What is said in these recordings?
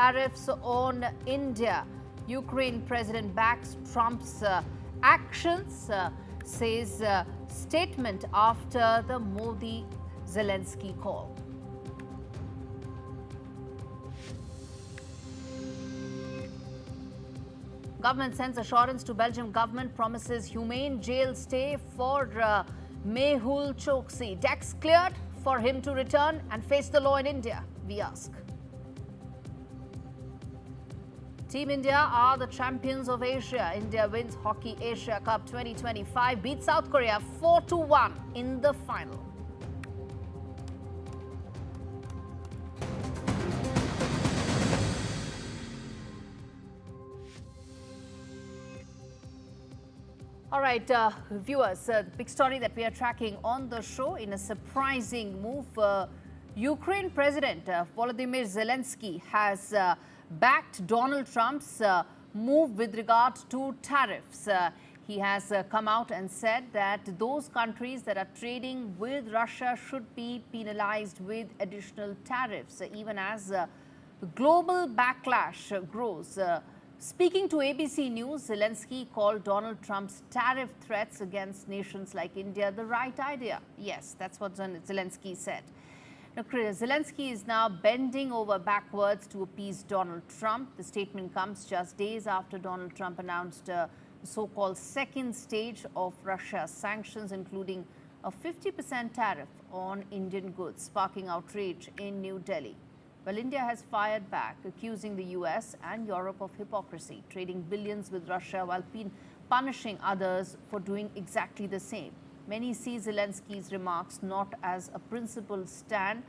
tariffs on India. Ukraine President backs Trump's actions, says statement after the Modi-Zelensky call. Government sends assurance to Belgium government, promises humane jail stay for Mehul Choksi. Decks cleared for him to return and face the law in India, we ask. Team India are the champions of Asia. India wins Hockey Asia Cup 2025, beats South Korea 4-1 in the final. All right, viewers, the big story that we are tracking on the show in a surprising move. Ukraine President Volodymyr Zelensky has backed Donald Trump's move with regard to tariffs. He has come out and said that those countries that are trading with Russia should be penalized with additional tariffs, even as global backlash grows. Speaking to ABC News, Zelensky called Donald Trump's tariff threats against nations like India the right idea. Yes, that's what Zelensky said. Now, Zelensky is now bending over backwards to appease Donald Trump. The statement comes just days after Donald Trump announced the so-called second stage of Russia's sanctions, including a 50% tariff on Indian goods, sparking outrage in New Delhi. Well, India has fired back, accusing the US and Europe of hypocrisy, trading billions with Russia while punishing others for doing exactly the same. Many see Zelensky's remarks not as a principled stand,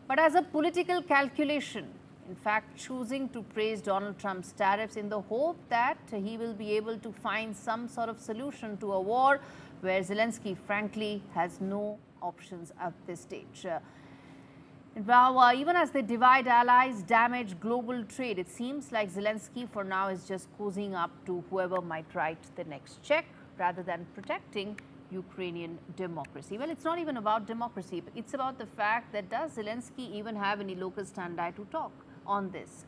but as a political calculation. In fact, choosing to praise Donald Trump's tariffs in the hope that he will be able to find some sort of solution to a war where Zelensky, frankly, has no options at this stage. Now, even as they divide allies, damage global trade, it seems like Zelensky for now is just cozying up to whoever might write the next check rather than protecting Ukrainian democracy. Well, it's not even about democracy, but it's about the fact that does Zelensky even have any locus standi to talk on this?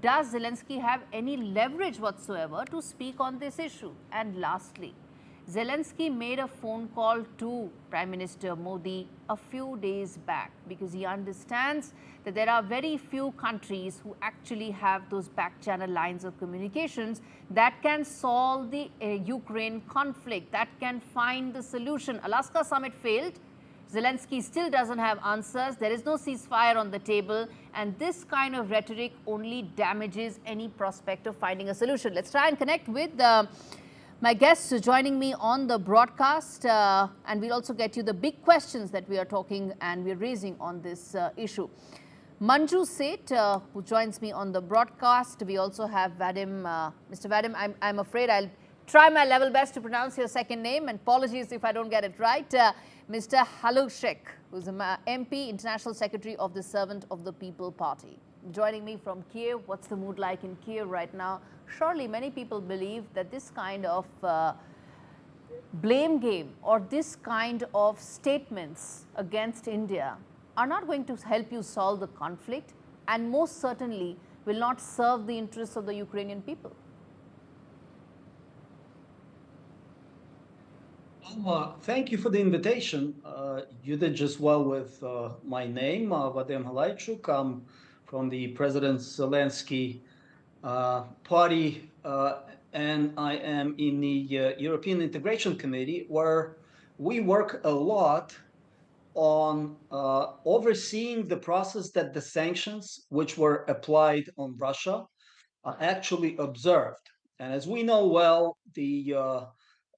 Does Zelensky have any leverage whatsoever to speak on this issue? And lastly, Zelensky made a phone call to Prime Minister Modi a few days back because he understands that there are very few countries who actually have those back channel lines of communications that can solve the Ukraine conflict, that can find the solution. Alaska summit failed. Zelensky still doesn't have answers. There is no ceasefire on the table. And this kind of rhetoric only damages any prospect of finding a solution. Let's try and connect with my guests joining me on the broadcast, and we'll also get you the big questions that we are talking and we're raising on this issue. Manju Seth, who joins me on the broadcast. We also have Vadim. Mr. Vadim, I'm afraid I'll try my level best to pronounce your second name, and apologies if I don't get it right. Mr. Halushek, who's an MP, International Secretary of the Servant of the People Party. Joining me from Kiev. What's the mood like in Kiev right now? Surely many people believe that this kind of blame game or this kind of statements against India are not going to help you solve the conflict and most certainly will not serve the interests of the Ukrainian people. Thank you for the invitation. You did just well with my name, Vadim Halaychuk. I'm from the President Zelensky party, and I am in the European Integration Committee, where we work a lot on overseeing the process that the sanctions which were applied on Russia are actually observed. And as we know well, the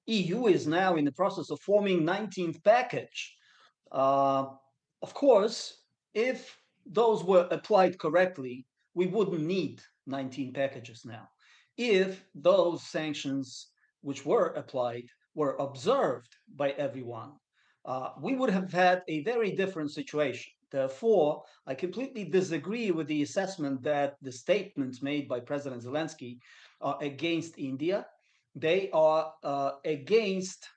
EU is now in the process of forming 19th package. Of course, if those were applied correctly, we wouldn't need 19 packages now. If those sanctions which were applied were observed by everyone, we would have had a very different situation. Therefore, I completely disagree with the assessment that the statements made by President Zelensky are against India. They are against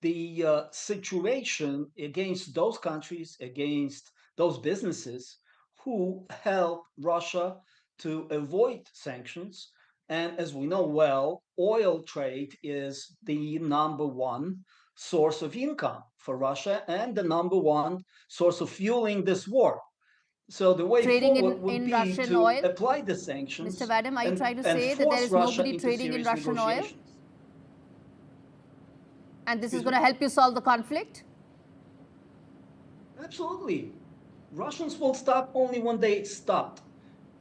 the situation, against those countries, against those businesses who help Russia to avoid sanctions. And as we know well, oil trade is the number one source of income for Russia and the number one source of fueling this war. So the way Trading forward would in be Russian to oil? apply the Mr. sanctions Vadim, are you trying to and say that there force is Russia nobody into trading in serious Russian oil? negotiations. And this is Excuse going me? to help you solve the conflict? Absolutely. Russians will stop only when they stopped.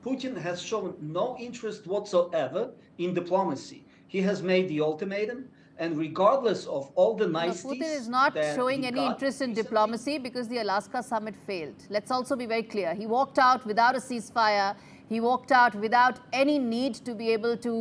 Putin has shown no interest whatsoever in diplomacy. He has made the ultimatum, and regardless of all the No, niceties Putin is not that showing he any got interest in recently, diplomacy because the Alaska summit failed. Let's also be very clear. He walked out without a ceasefire. He walked out without any need to be able to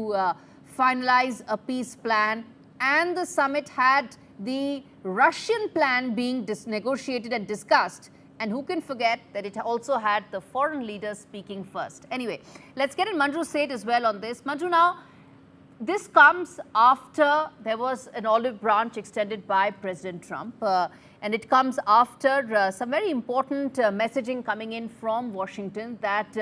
finalize a peace plan. And the summit had the Russian plan being negotiated and discussed. And who can forget that it also had the foreign leaders speaking first. Anyway, let's get in Manju's say as well on this. Manju, now, this comes after there was an olive branch extended by President Trump, and it comes after some very important messaging coming in from Washington that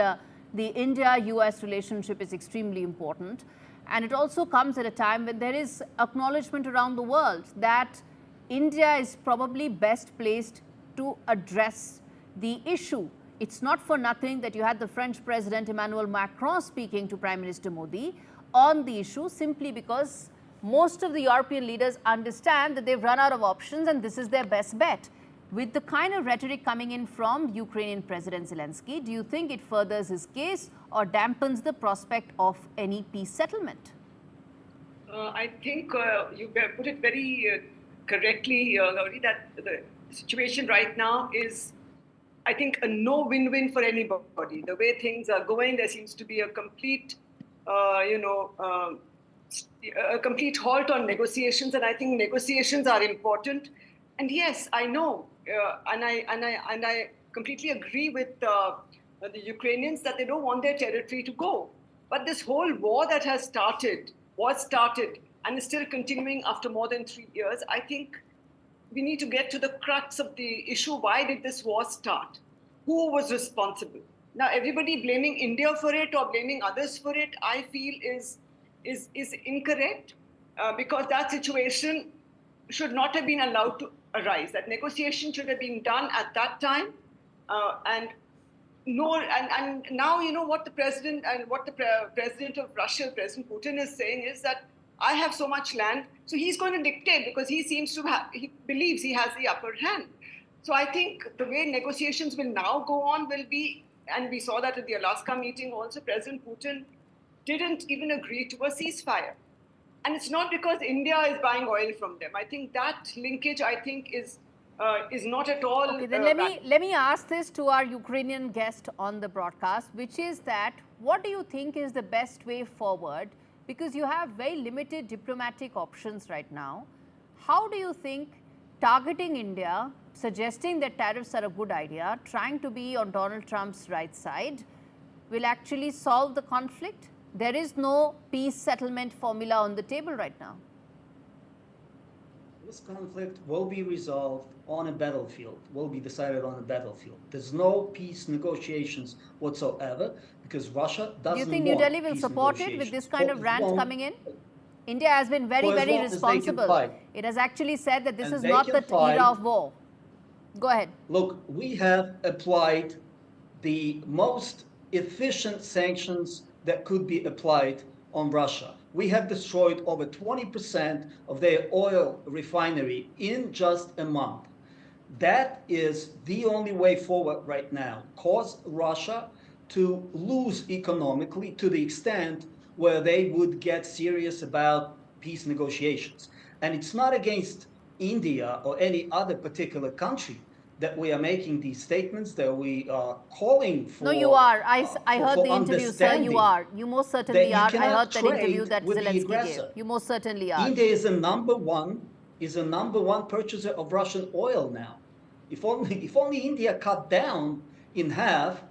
the India-US relationship is extremely important. And it also comes at a time when there is acknowledgement around the world that India is probably best placed to address the issue. It's not for nothing that you had the French President Emmanuel Macron speaking to Prime Minister Modi on the issue, simply because most of the European leaders understand that they've run out of options and this is their best bet. With the kind of rhetoric coming in from Ukrainian President Zelensky, do you think it furthers his case or dampens the prospect of any peace settlement? I think you put it very correctly, Gauri, that the situation right now is, I think, a no win-win for anybody. The way things are going, there seems to be a complete, a complete halt on negotiations, and I think negotiations are important. And yes, I know, and I completely agree with the Ukrainians that they don't want their territory to go. But this whole war that was started, and is still continuing after more than 3 years, I think we need to get to the crux of the issue. Why did this war start? Who was responsible? Now, everybody blaming India for it or blaming others for it, I feel is incorrect, because that situation should not have been allowed to arise. That negotiation should have been done at that time, and now, you know, what the president and what the president of Russia, President Putin, is saying is that I have so much land, so he's going to dictate because he seems to he believes he has the upper hand. So I think the way negotiations will now go on will be, and we saw that at the Alaska meeting also, President Putin didn't even agree to a ceasefire. And it's not because India is buying oil from them. I think that linkage, is not at all. Okay, then let me ask this to our Ukrainian guest on the broadcast, which is that what do you think is the best way forward? Because you have very limited diplomatic options right now. How do you think targeting India, suggesting that tariffs are a good idea, trying to be on Donald Trump's right side, will actually solve the conflict? There is no peace settlement formula on the table right now. This conflict will be resolved on a battlefield, will be decided on a battlefield. There's no peace negotiations whatsoever because Russia doesn't want. Do you think New Delhi will support it with this kind of rant coming in? India has been very, very responsible. It has actually said that this is not the era of war. Go ahead. Look, we have applied the most efficient sanctions that could be applied on Russia. We have destroyed over 20% of their oil refinery in just a month. That is the only way forward right now. Cause Russia to lose economically to the extent where they would get serious about peace negotiations. And it's not against India or any other particular country that we are making these statements, that we are calling for. No, you are. I heard the interview, sir. You are. You most certainly are. I heard that interview that Zelensky gave. You most certainly are. India is a number one purchaser of Russian oil now. If only India cut down in half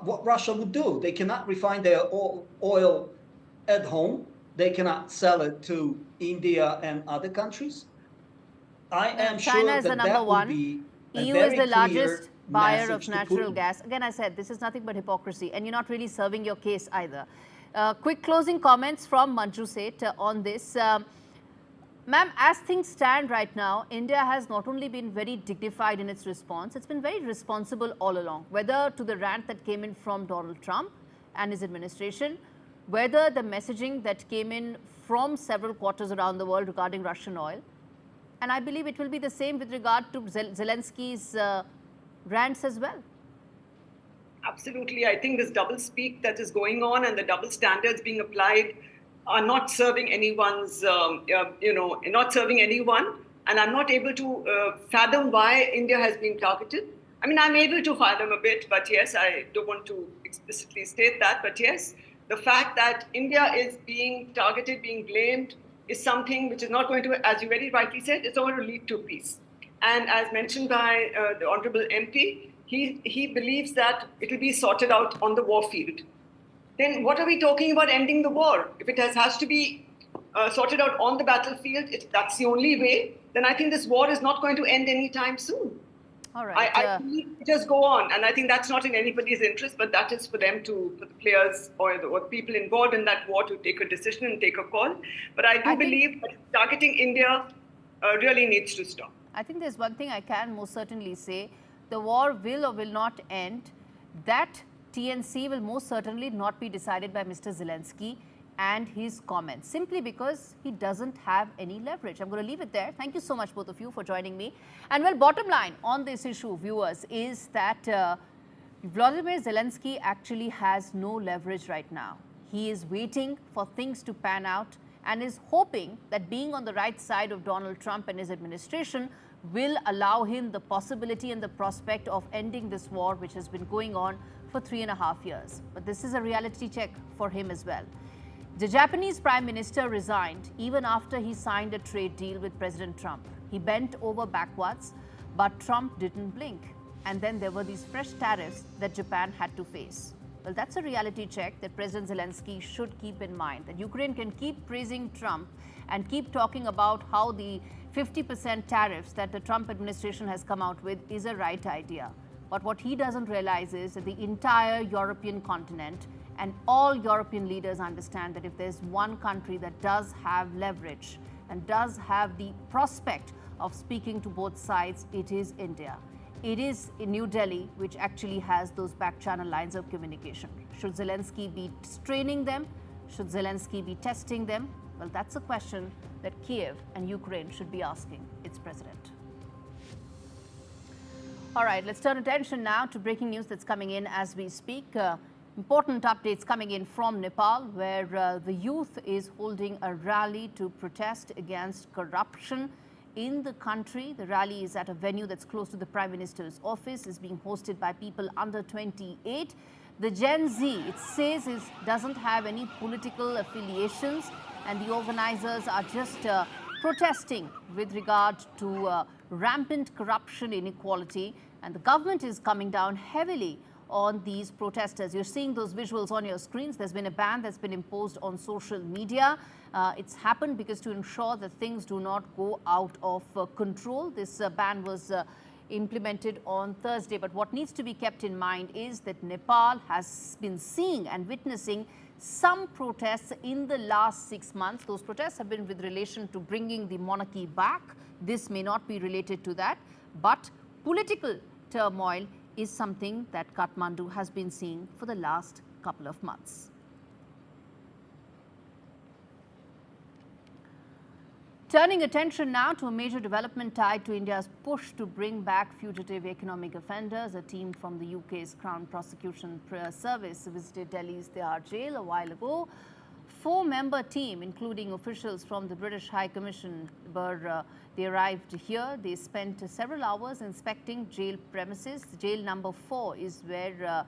what Russia would do. They cannot refine their oil at home. They cannot sell it to India and other countries. I am China sure is the that number that would one. be EU is the largest buyer of message to natural Putin. gas. Again, I said this is nothing but hypocrisy, and you're not really serving your case either. Quick closing comments from Manju Seth on this. Ma'am, as things stand right now, India has not only been very dignified in its response, it's been very responsible all along, whether to the rant that came in from Donald Trump and his administration, whether the messaging that came in from several quarters around the world regarding Russian oil. And I believe it will be the same with regard to Zelenskyy's rants as well. Absolutely. I think this double speak that is going on and the double standards being applied are not serving anyone's, not serving anyone. And I'm not able to fathom why India has been targeted. I mean, I'm able to fathom a bit, but yes, I don't want to explicitly state that. But yes, the fact that India is being targeted, being blamed, is something which is not going to, as you very rightly said, it's not going to lead to peace. And as mentioned by the Honorable MP, he believes that it will be sorted out on the war field. Then what are we talking about ending the war? If it has to be sorted out on the battlefield, that's the only way, then I think this war is not going to end anytime soon. All right. I believe it just go on. And I think that's not in anybody's interest, but that is for them to, for the players or the people involved in that war to take a decision and take a call. But I do believe that targeting India really needs to stop. I think there's one thing I can most certainly say. The war will or will not end. That TNC will most certainly not be decided by Mr. Zelensky and his comments, simply because he doesn't have any leverage. I'm going to leave it there. Thank you so much, both of you, for joining me. And well, bottom line on this issue, viewers, is that Volodymyr Zelensky actually has no leverage right now. He is waiting for things to pan out and is hoping that being on the right side of Donald Trump and his administration will allow him the possibility and the prospect of ending this war, which has been going on for 3.5 years. But this is a reality check for him as well. The Japanese Prime Minister resigned even after he signed a trade deal with President Trump. He bent over backwards, but Trump didn't blink. And then there were these fresh tariffs that Japan had to face. Well, that's a reality check that President Zelensky should keep in mind, that Ukraine can keep praising Trump and keep talking about how the 50% tariffs that the Trump administration has come out with is a right idea. But what he doesn't realize is that the entire European continent and all European leaders understand that if there's one country that does have leverage and does have the prospect of speaking to both sides, it is India. It is in New Delhi which actually has those back channel lines of communication. Should Zelensky be straining them? Should Zelensky be testing them? Well, that's a question that Kiev and Ukraine should be asking its president. All right, let's turn attention now to breaking news that's coming in as we speak. Important updates coming in from Nepal, where the youth is holding a rally to protest against corruption in the country. The rally is at a venue that's close to the Prime Minister's office, is being hosted by people under 28. The Gen Z, it says, doesn't have any political affiliations, and the organizers are just protesting with regard to rampant corruption, inequality, and the government is coming down heavily on these protesters. You're seeing those visuals on your screens. There's been a ban that's been imposed on social media. It's happened because to ensure that things do not go out of control. This ban was implemented on Thursday. But what needs to be kept in mind is that Nepal has been seeing and witnessing some protests in the last 6 months. Those protests have been with relation to bringing the monarchy back. This may not be related to that, but political turmoil is something that Kathmandu has been seeing for the last couple of months. Turning attention now to a major development tied to India's push to bring back fugitive economic offenders. A team from the UK's Crown Prosecution Service visited Delhi's Tihar jail a while ago. 4-member team, including officials from the British High Commission, they arrived here. They spent several hours inspecting jail premises. Jail number 4 is where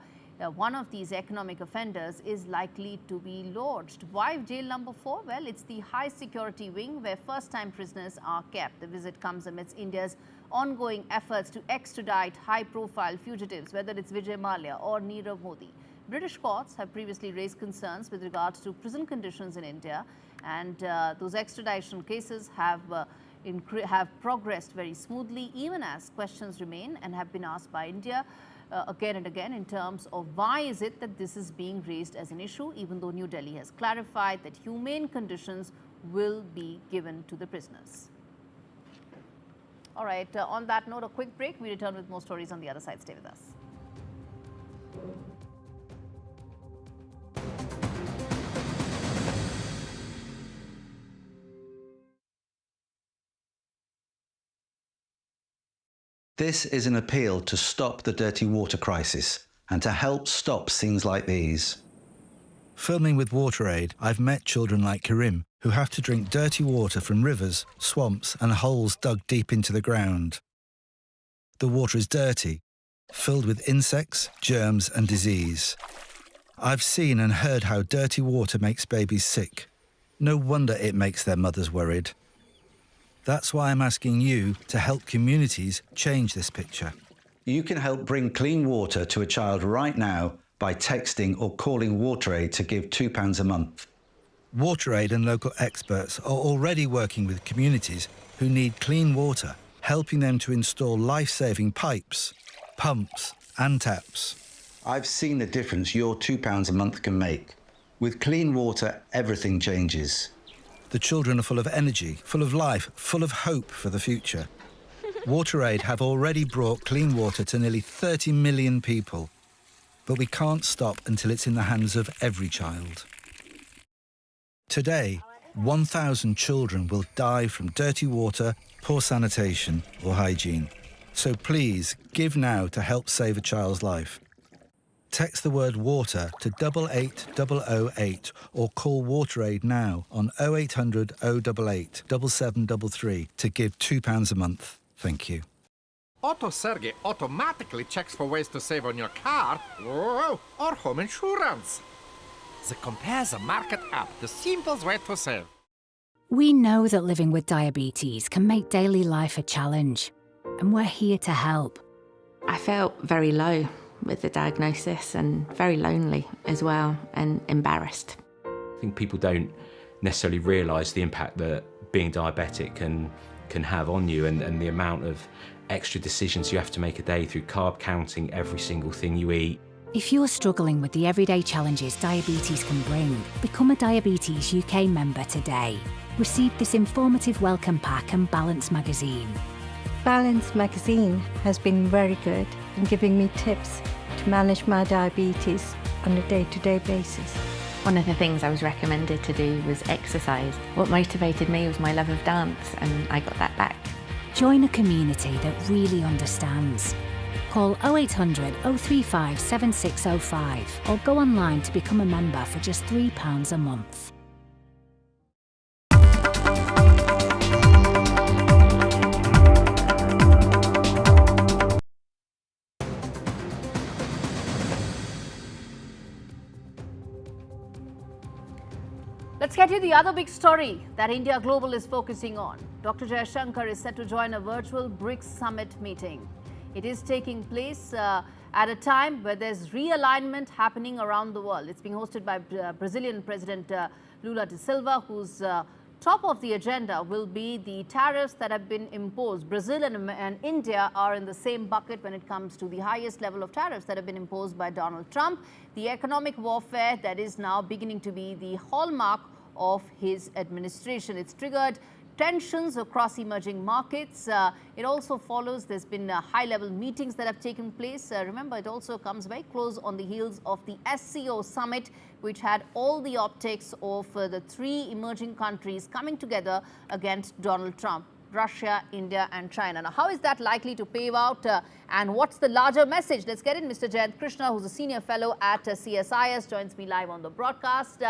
one of these economic offenders is likely to be lodged. Why jail number 4? Well, it's the high security wing where first-time prisoners are kept. The visit comes amidst India's ongoing efforts to extradite high-profile fugitives, whether it's Vijay Mallya or Nirav Modi. British courts have previously raised concerns with regards to prison conditions in India, and those extradition cases have have progressed very smoothly, even as questions remain and have been asked by India again and again in terms of why is it that this is being raised as an issue, even though New Delhi has clarified that humane conditions will be given to the prisoners. All right, on that note, a quick break. We return with more stories on the other side. Stay with us. This is an appeal to stop the dirty water crisis and to help stop scenes like these. Filming with WaterAid, I've met children like Karim, who have to drink dirty water from rivers, swamps and holes dug deep into the ground. The water is dirty, filled with insects, germs and disease. I've seen and heard how dirty water makes babies sick. No wonder it makes their mothers worried. That's why I'm asking you to help communities change this picture. You can help bring clean water to a child right now by texting or calling WaterAid to give £2 a month. WaterAid and local experts are already working with communities who need clean water, helping them to install life-saving pipes, pumps and taps. I've seen the difference your £2 a month can make. With clean water, everything changes. The children are full of energy, full of life, full of hope for the future. WaterAid have already brought clean water to nearly 30 million people. But we can't stop until it's in the hands of every child. Today, 1,000 children will die from dirty water, poor sanitation or hygiene. So please, give now to help save a child's life. Text the word water to 88008 or call WaterAid now on 0800 088 7733 to give £2 a month. Thank you. Auto Sergey automatically checks for ways to save on your car or home insurance. The Compare the Market app, the simplest way to save. We know that living with diabetes can make daily life a challenge, and we're here to help. I felt very low with the diagnosis and very lonely as well and embarrassed. I think people don't necessarily realise the impact that being diabetic can have on you and the amount of extra decisions you have to make a day through carb counting every single thing you eat. If you're struggling with the everyday challenges diabetes can bring, become a Diabetes UK member today. Receive this informative welcome pack and Balance magazine. Balance magazine has been very good in giving me tips to manage my diabetes on a day-to-day basis. One of the things I was recommended to do was exercise. What motivated me was my love of dance, and I got that back. Join a community that really understands. Call 0800 035 7605 or go online to become a member for just £3 a month. Let's get you the other big story that India Global is focusing on. Dr. Jaishankar is set to join a virtual BRICS summit meeting. It is taking place at a time where there's realignment happening around the world. It's being hosted by Brazilian President Lula da Silva, whose top of the agenda will be the tariffs that have been imposed. Brazil and India are in the same bucket when it comes to the highest level of tariffs that have been imposed by Donald Trump. The economic warfare that is now beginning to be the hallmark of his administration. It's triggered tensions across emerging markets. It also follows, there's been high-level meetings that have taken place. Remember, it also comes very close on the heels of the SCO summit, which had all the optics of the three emerging countries coming together against Donald Trump: Russia, India and China. Now, how is that likely to pave out and what's the larger message? Let's get in. Mr. Jayant Krishna, who's a senior fellow at CSIS, joins me live on the broadcast.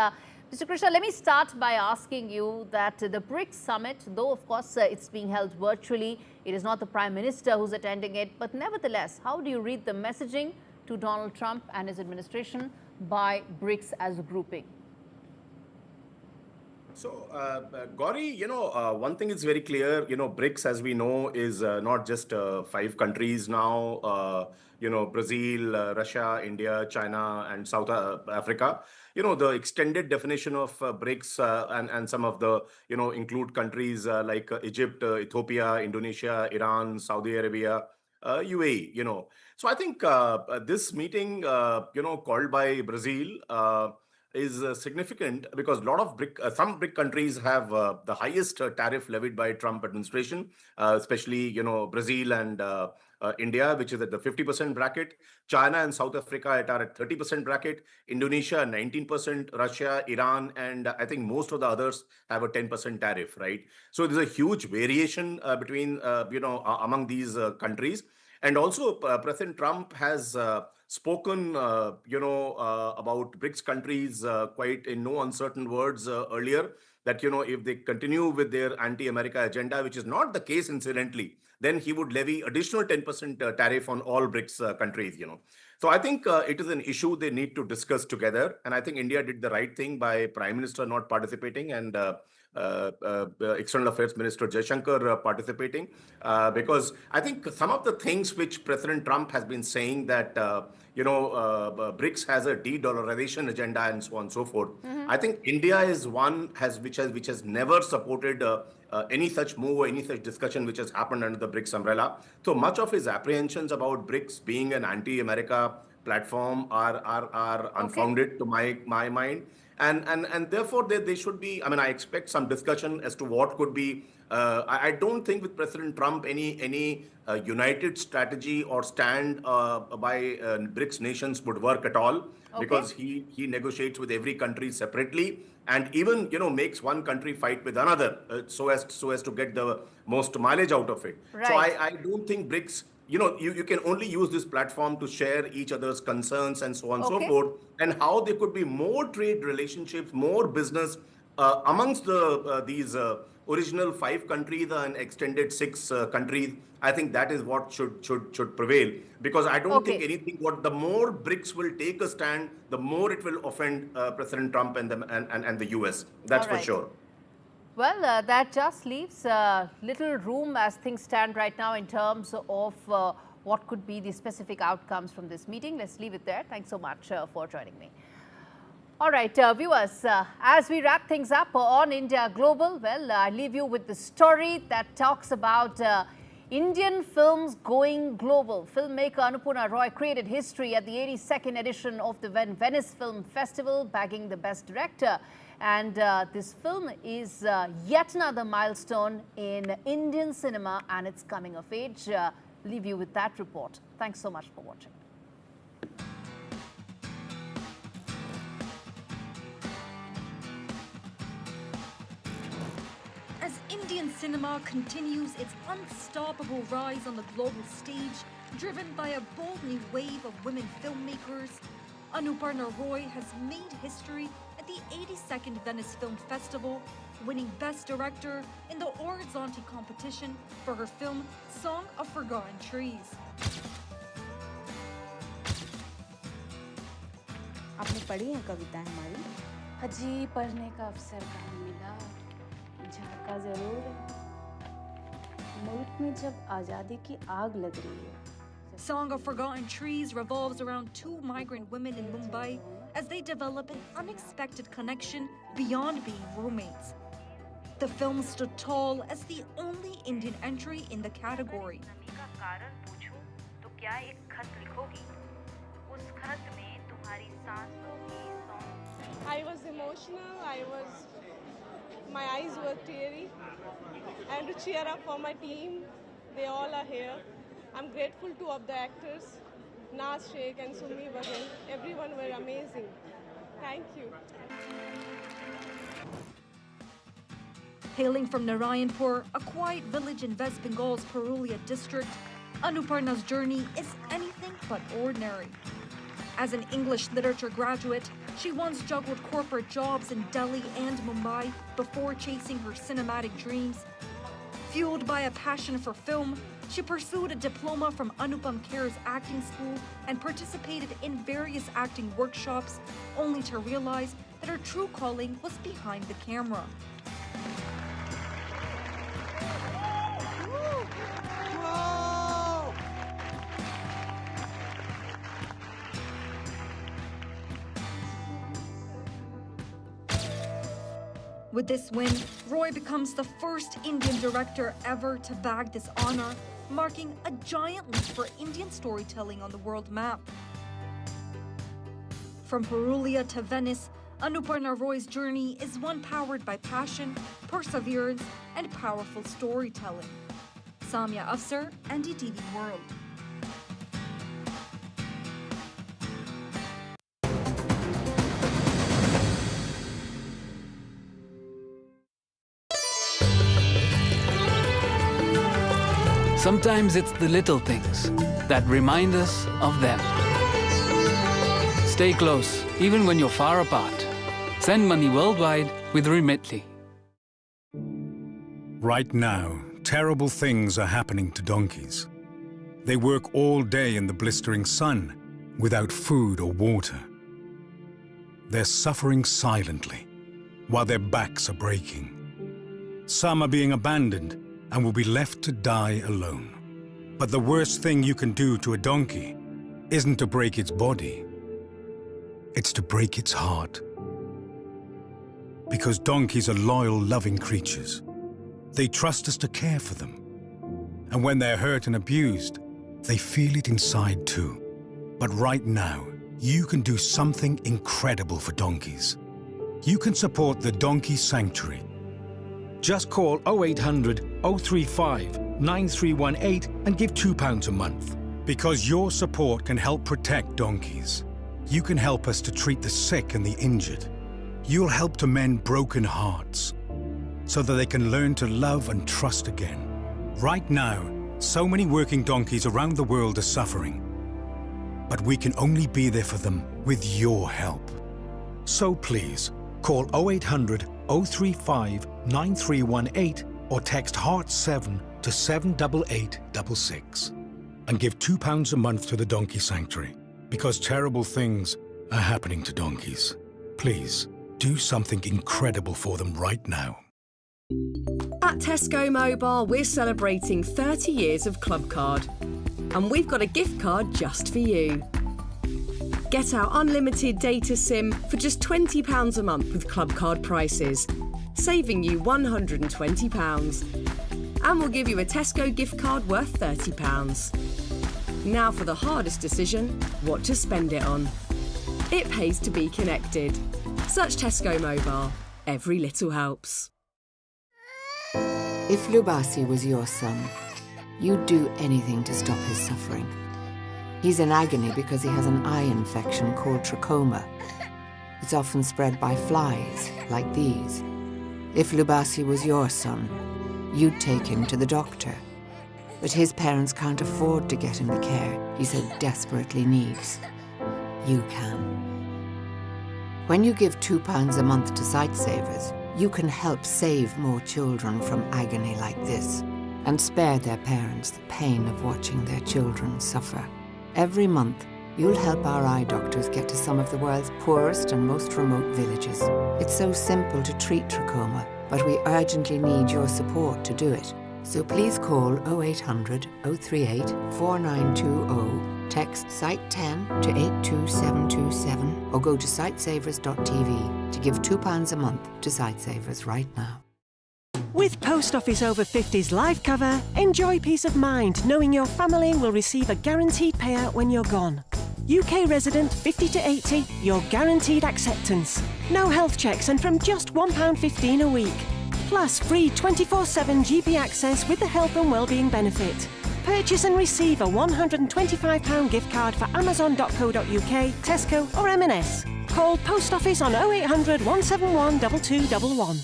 Mr. Krishna, let me start by asking you that the BRICS summit, though of course it's being held virtually, it is not the Prime Minister who's attending it, but nevertheless, how do you read the messaging to Donald Trump and his administration by BRICS as a grouping? So, Gauri, one thing is very clear. BRICS, as we know, is not just 5 countries now. Brazil, Russia, India, China, and South Africa. The extended definition of BRICS and some of the, include countries like Egypt, Ethiopia, Indonesia, Iran, Saudi Arabia, UAE. So I think this meeting, called by Brazil, is significant because a lot of some BRIC countries have the highest tariff levied by Trump administration, especially Brazil and India, which is at the 50% bracket. China and South Africa are at 30% bracket. Indonesia 19%. Russia, Iran, and I think most of the others have a 10% tariff. Right. So there's a huge variation between among these countries. And also, President Trump has spoken, about BRICS countries quite in no uncertain words earlier, that, if they continue with their anti-America agenda, which is not the case, incidentally, then he would levy additional 10% tariff on all BRICS countries, So I think it is an issue they need to discuss together. And I think India did the right thing by Prime Minister not participating and External Affairs Minister Jaishankar participating, because I think some of the things which President Trump has been saying that BRICS has a de-dollarization agenda and so on and so forth. I think India is one which has never supported any such move or any such discussion which has happened under the BRICS umbrella. So much of his apprehensions about BRICS being an anti-America platform are unfounded to my mind. And therefore, they should be, I expect some discussion as to what could be, I don't think with President Trump any united strategy or stand by BRICS nations would work at all, because he negotiates with every country separately and even, makes one country fight with another so as to get the most mileage out of it. Right. So I don't think BRICS, you can only use this platform to share each other's concerns and so on and so forth, and how there could be more trade relationships, more business amongst these original 5 countries and extended 6 countries. I think that is what should prevail, because I don't think anything. The more BRICS will take a stand, the more it will offend President Trump and the US. That's for sure. Well, that just leaves little room as things stand right now in terms of what could be the specific outcomes from this meeting. Let's leave it there. Thanks so much for joining me. All right, viewers, as we wrap things up on India Global, well, I leave you with the story that talks about Indian films going global. Filmmaker Annapurna Roy created history at the 82nd edition of the Venice Film Festival, bagging the Best Director. And this film is yet another milestone in Indian cinema and its coming of age. Leave you with that report. Thanks so much for watching. As Indian cinema continues its unstoppable rise on the global stage, driven by a bold new wave of women filmmakers, Annapurna Roy has made history at the 82nd Venice Film Festival, winning Best Director in the Orizzonti competition for her film Song of Forgotten Trees. आपने पढ़ी हैं कविताएं हमारी? अजी पढ़ने का अवसर कहाँ मिला, झांका जरूर मुल्क में जब आज़ादी की आग लग रही है. Song of Forgotten Trees revolves around 2 migrant women in Mumbai as they develop an unexpected connection beyond being roommates. The film stood tall as the only Indian entry in the category. I was emotional, my eyes were teary, and to cheer up for my team, they all are here. I'm grateful to all the actors, Naz Sheikh and Sumi Baghel. Everyone were amazing. Thank you. Hailing from Narayanpur, a quiet village in West Bengal's Purulia district, Annapurna's journey is anything but ordinary. As an English literature graduate, she once juggled corporate jobs in Delhi and Mumbai before chasing her cinematic dreams. Fueled by a passion for film, she pursued a diploma from Anupam Kher's acting school and participated in various acting workshops, only to realize that her true calling was behind the camera. With this win, Roy becomes the first Indian director ever to bag this honor, marking a giant leap for Indian storytelling on the world map. From Purulia to Venice, Anuparna Roy's journey is one powered by passion, perseverance, and powerful storytelling. Samia Afsar, NDTV World. Sometimes it's the little things that remind us of them. Stay close, even when you're far apart. Send money worldwide with Remitly. Right now, terrible things are happening to donkeys. They work all day in the blistering sun, without food or water. They're suffering silently, while their backs are breaking. Some are being abandoned and will be left to die alone. But the worst thing you can do to a donkey isn't to break its body. It's to break its heart. Because donkeys are loyal, loving creatures. They trust us to care for them. And when they're hurt and abused, they feel it inside too. But right now, you can do something incredible for donkeys. You can support the Donkey Sanctuary. Just call 0800 035 9318 and give £2 a month. Because your support can help protect donkeys. You can help us to treat the sick and the injured. You'll help to mend broken hearts so that they can learn to love and trust again. Right now, so many working donkeys around the world are suffering. But we can only be there for them with your help. So please, call 0800 035 9318 or text HEART7 to 78866 and give £2 a month to the Donkey Sanctuary, because terrible things are happening to donkeys. Please, do something incredible for them right now. At Tesco Mobile, we're celebrating 30 years of Club Card, and we've got a gift card just for you. Get our unlimited data SIM for just £20 a month with Club Card prices, saving you £120. And we'll give you a Tesco gift card worth £30. Now for the hardest decision, what to spend it on. It pays to be connected. Search Tesco Mobile. Every little helps. If Lubasi was your son, you'd do anything to stop his suffering. He's in agony because he has an eye infection called trachoma. It's often spread by flies, like these. If Lubasi was your son, you'd take him to the doctor. But his parents can't afford to get him the care he so desperately needs. You can. When you give £2 a month to Sightsavers, you can help save more children from agony like this and spare their parents the pain of watching their children suffer. Every month, you'll help our eye doctors get to some of the world's poorest and most remote villages. It's so simple to treat trachoma, but we urgently need your support to do it. So please call 0800 038 4920, text Site10 to 82727, or go to sightsavers.tv to give £2 a month to Sightsavers right now. With Post Office Over 50s life cover, enjoy peace of mind knowing your family will receive a guaranteed payout when you're gone. UK resident 50 to 80, you're guaranteed acceptance. No health checks and from just £1.15 a week. Plus free 24/7 GP access with the health and wellbeing benefit. Purchase and receive a £125 gift card for amazon.co.uk, Tesco or M&S. Call Post Office on 0800 171 2211.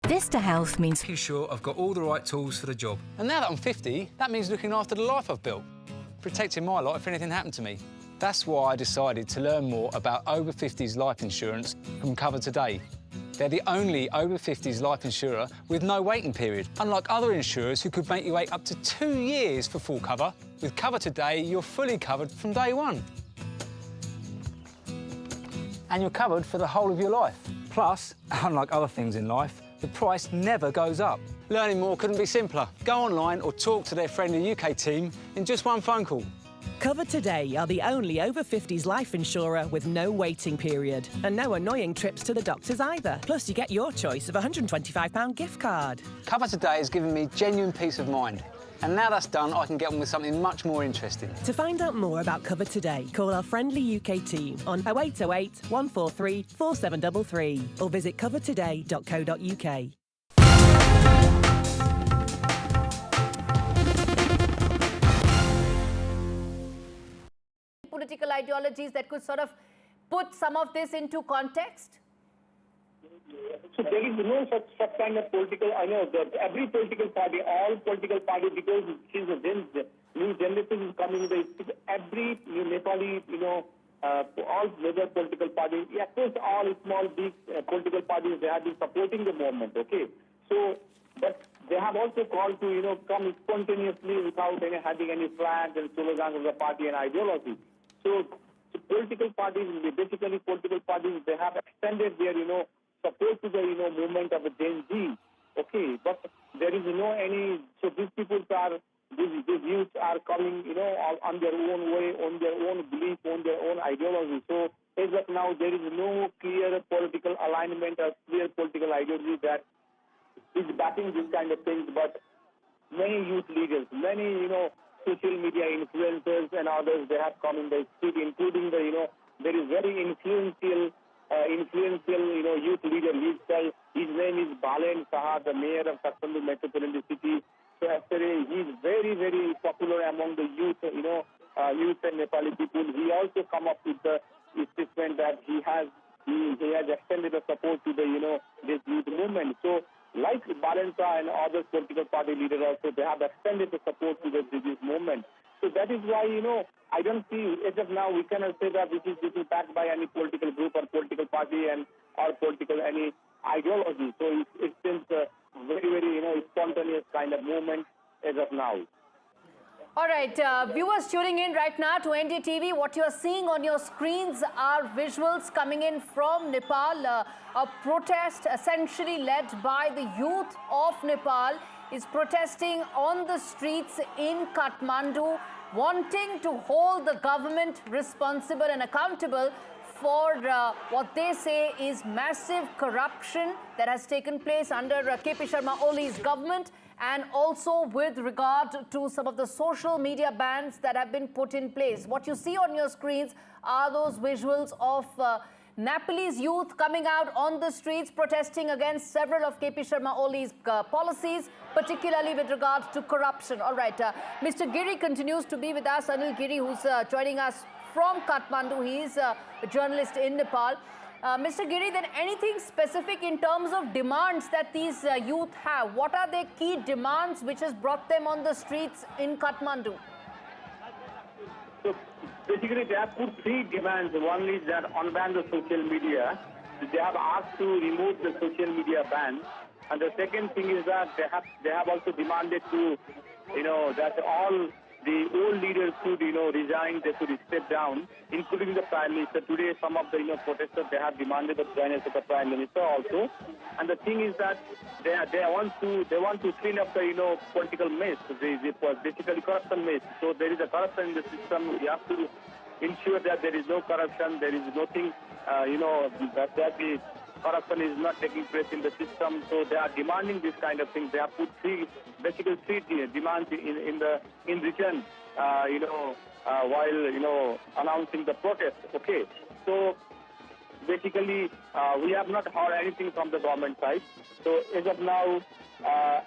Vista Health means making sure I've got all the right tools for the job. And now that I'm 50, that means looking after the life I've built, protecting my lot if anything happened to me. That's why I decided to learn more about over 50s life insurance from Cover Today. They're the only over 50s life insurer with no waiting period, unlike other insurers who could make you wait up to 2 years for full cover. With Cover Today, you're fully covered from day one. and you're covered for the whole of your life. Plus, unlike other things in life, the price never goes up. Learning more couldn't be simpler. Go online or talk to their friendly UK team in just one phone call. Cover Today are the only over-50s life insurer with no waiting period and no annoying trips to the doctors either. Plus, you get your choice of a £125 gift card. Cover Today has given me genuine peace of mind. And now that's done, I can get on with something much more interesting. To find out more about Cover Today, call our friendly UK team on 0808 143 4733 or visit covertoday.co.uk. Political ideologies that could sort of put some of this into context? So there is no such kind of political, I know that every political party, all political parties, because since the new generation is coming, every Nepali, all major political parties, of course all small, big political parties, they have been supporting the movement, okay? So, but they have also called to, come spontaneously without having any flags and slogans of the party and ideology. So political parties, basically political parties, they have extended their, support to the, movement of the Gen Z. Okay, but there is so these people are, these youths are coming, on their own way, on their own belief, on their own ideology. So as of now, there is no clear political alignment or clear political ideology that is backing this kind of things, but many youth leaders, many, social media influencers and others, they have come in the street, including the, there is very influential, youth leader. His name is Balen Saha, the mayor of Kathmandu metropolitan city. So actually, he is very, very popular among the youth, youth and Nepali people. He also come up with the statement that he has extended the support to the, this youth movement. So, like Balensa and other political party leaders also, they have extended the support to this movement. So that is why, I don't see, as of now, we cannot say that this is backed by any political group or political party and or political any ideology. So it seems a very, very, spontaneous kind of movement as of now. All right, viewers tuning in right now to NDTV, what you're seeing on your screens are visuals coming in from Nepal. A protest essentially led by the youth of Nepal is protesting on the streets in Kathmandu, wanting to hold the government responsible and accountable for what they say is massive corruption that has taken place under KP Sharma Oli's government, and also with regard to some of the social media bans that have been put in place. What you see on your screens are those visuals of Nepalese youth coming out on the streets protesting against several of KP Sharma Oli's policies, particularly with regard to corruption. All right, Mr. Giri continues to be with us. Anil Giri, who's joining us from Kathmandu. He is a journalist in Nepal. Mr. Giri, then anything specific in terms of demands that these youth have? What are their key demands which has brought them on the streets in Kathmandu? So basically they have put three demands. One is that unban the social media. They have asked to remove the social media ban. And the second thing is that they have also demanded to, that all the old leaders should, resign, they should step down, including the Prime Minister. Today, some of the, protesters, they have demanded the joinness of the Prime Minister also. And the thing is that they want to clean up the, political mess, basically corruption mess. So there is a corruption in the system. We have to ensure that there is no corruption, there is nothing, that the corruption is not taking place in the system. So they are demanding this kind of thing. They have put three demands in return, while, announcing the protest. Okay. So basically, we have not heard anything from the government side. So as of now,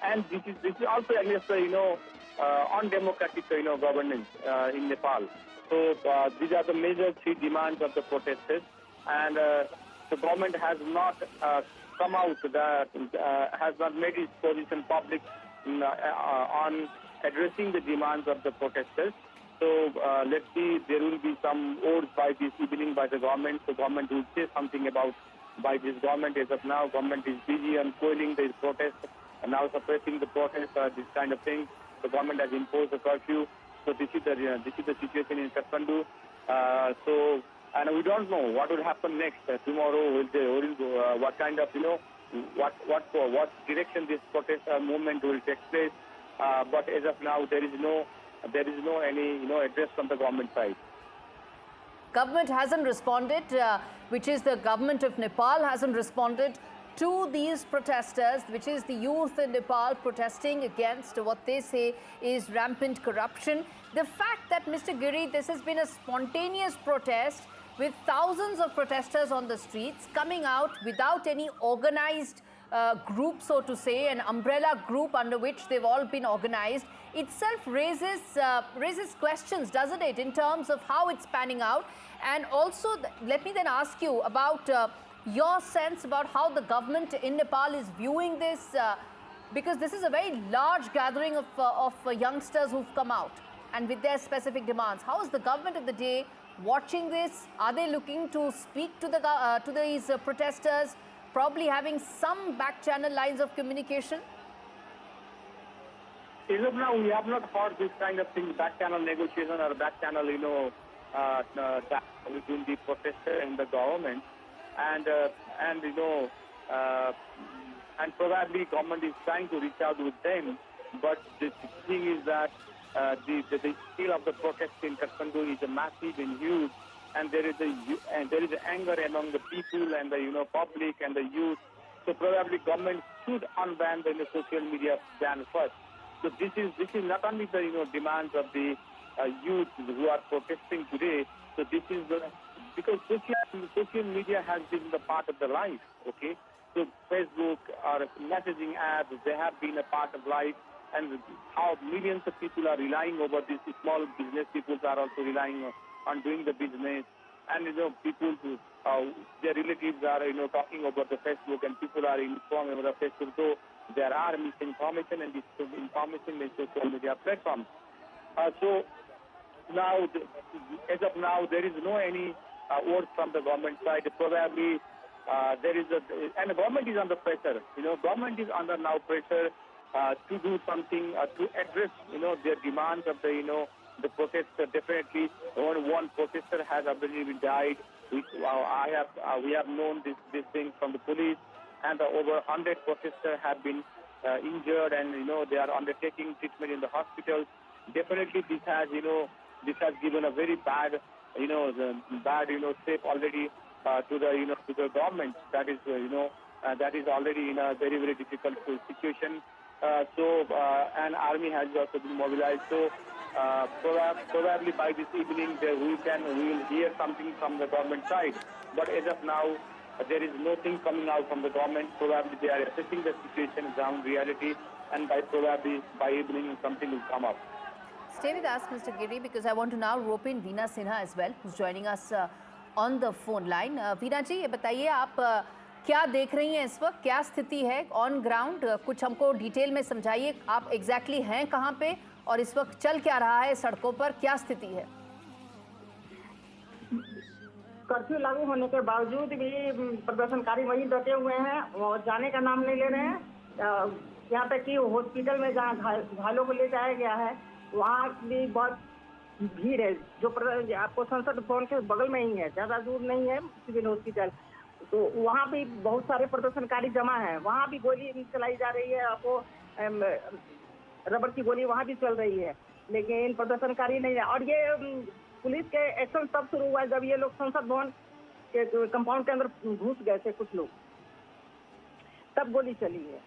and this is also against the, undemocratic, governance in Nepal. So these are the major three demands of the protesters, and the government has not come out, has not made its position public on addressing the demands of the protesters. So let's see, there will be some words by this evening by the government. The government will say something about by this government. As of now, government is busy on quelling the protest and now suppressing the protest, this kind of thing. The government has imposed a curfew. So this is the situation in Kathmandu. So and we don't know what will happen next. Tomorrow, what kind of, what direction this protest movement will take place. But as of now, there is no any address from the government side. Government hasn't responded, which is the government of Nepal hasn't responded to these protesters, which is the youth in Nepal protesting against what they say is rampant corruption. The fact that, Mr. Giri, this has been a spontaneous protest with thousands of protesters on the streets coming out without any organized group, so to say, an umbrella group under which they've all been organized, itself raises questions, doesn't it, in terms of how it's panning out? And also, let me then ask you about your sense about how the government in Nepal is viewing this, because this is a very large gathering of youngsters who've come out and with their specific demands. How is the government of the day watching this? Are they looking to speak to these protesters, probably having some back channel lines of communication? As of now, we have not heard this kind of thing, back channel negotiation or back channel, between the protester and the government, and probably government is trying to reach out with them. But the thing is that the scale of the protest in Kathmandu is massive and huge, and there is anger among the people and the public and the youth. So probably government should unban the social media ban first. So this is not only the demands of the youth who are protesting today. So this is because social media has been the part of the life. Okay, so Facebook or messaging apps, they have been a part of life, and how millions of people are relying over this. Small business people are also relying on doing the business, and people who their relatives are talking about the Facebook, and people are informed about the Facebook. So there are misinformation and disinformation in social media platforms. So now, as of now, there is no any words from the government side. Probably there is and the government is under pressure. Government is under now pressure to do something to address their demands of the protester. Definitely, one protester has already been died. We have known this thing from the police, and over 100 protesters have been injured, and they are undertaking treatment in the hospitals. Definitely, this has given a very bad step already to the government. That is already in a very, very difficult situation. And army has also been mobilized. So probably by this evening we will hear something from the government side. But as of now, there is nothing coming out from the government. Probably they are assessing the situation, ground reality, and probably by evening something will come up. Stay with us, Mr. Giri, because I want to now rope in Veena Sinha as well, who's joining us on the phone line. Veena ji, ये बताइए आप क्या देख रही हैं इस वक्त, क्या स्थिति है ऑन ग्राउंड, कुछ हमको डिटेल में समझाइए. आप एग्जैक्टली हैं कहाँ पे और इस वक्त चल क्या रहा है सड़कों पर, क्या स्थिति है? कर्फ्यू लागू होने के बावजूद भी प्रदर्शनकारी वहीं डटे हुए हैं और जाने का नाम नहीं ले रहे हैं. यहाँ तक कि हॉस्पिटल में जहाँ घायलों को ले जाया गया है वहाँ भी बहुत भीड़ है. जो आपको संसद भवन के बगल में ही है, ज़्यादा दूर नहीं है सिविल हॉस्पिटल, तो वहाँ भी बहुत सारे प्रदर्शनकारी जमा हैं. वहाँ भी गोली चलाई जा रही है, आपको रबड़ की गोली वहाँ भी चल रही है, लेकिन प्रदर्शनकारी नहीं है. और ये पुलिस के एक्शन तब शुरू हुआ जब ये लोग संसद भवन के कंपाउंड के अंदर घुस गए थे कुछ लोग, तब गोली चली है.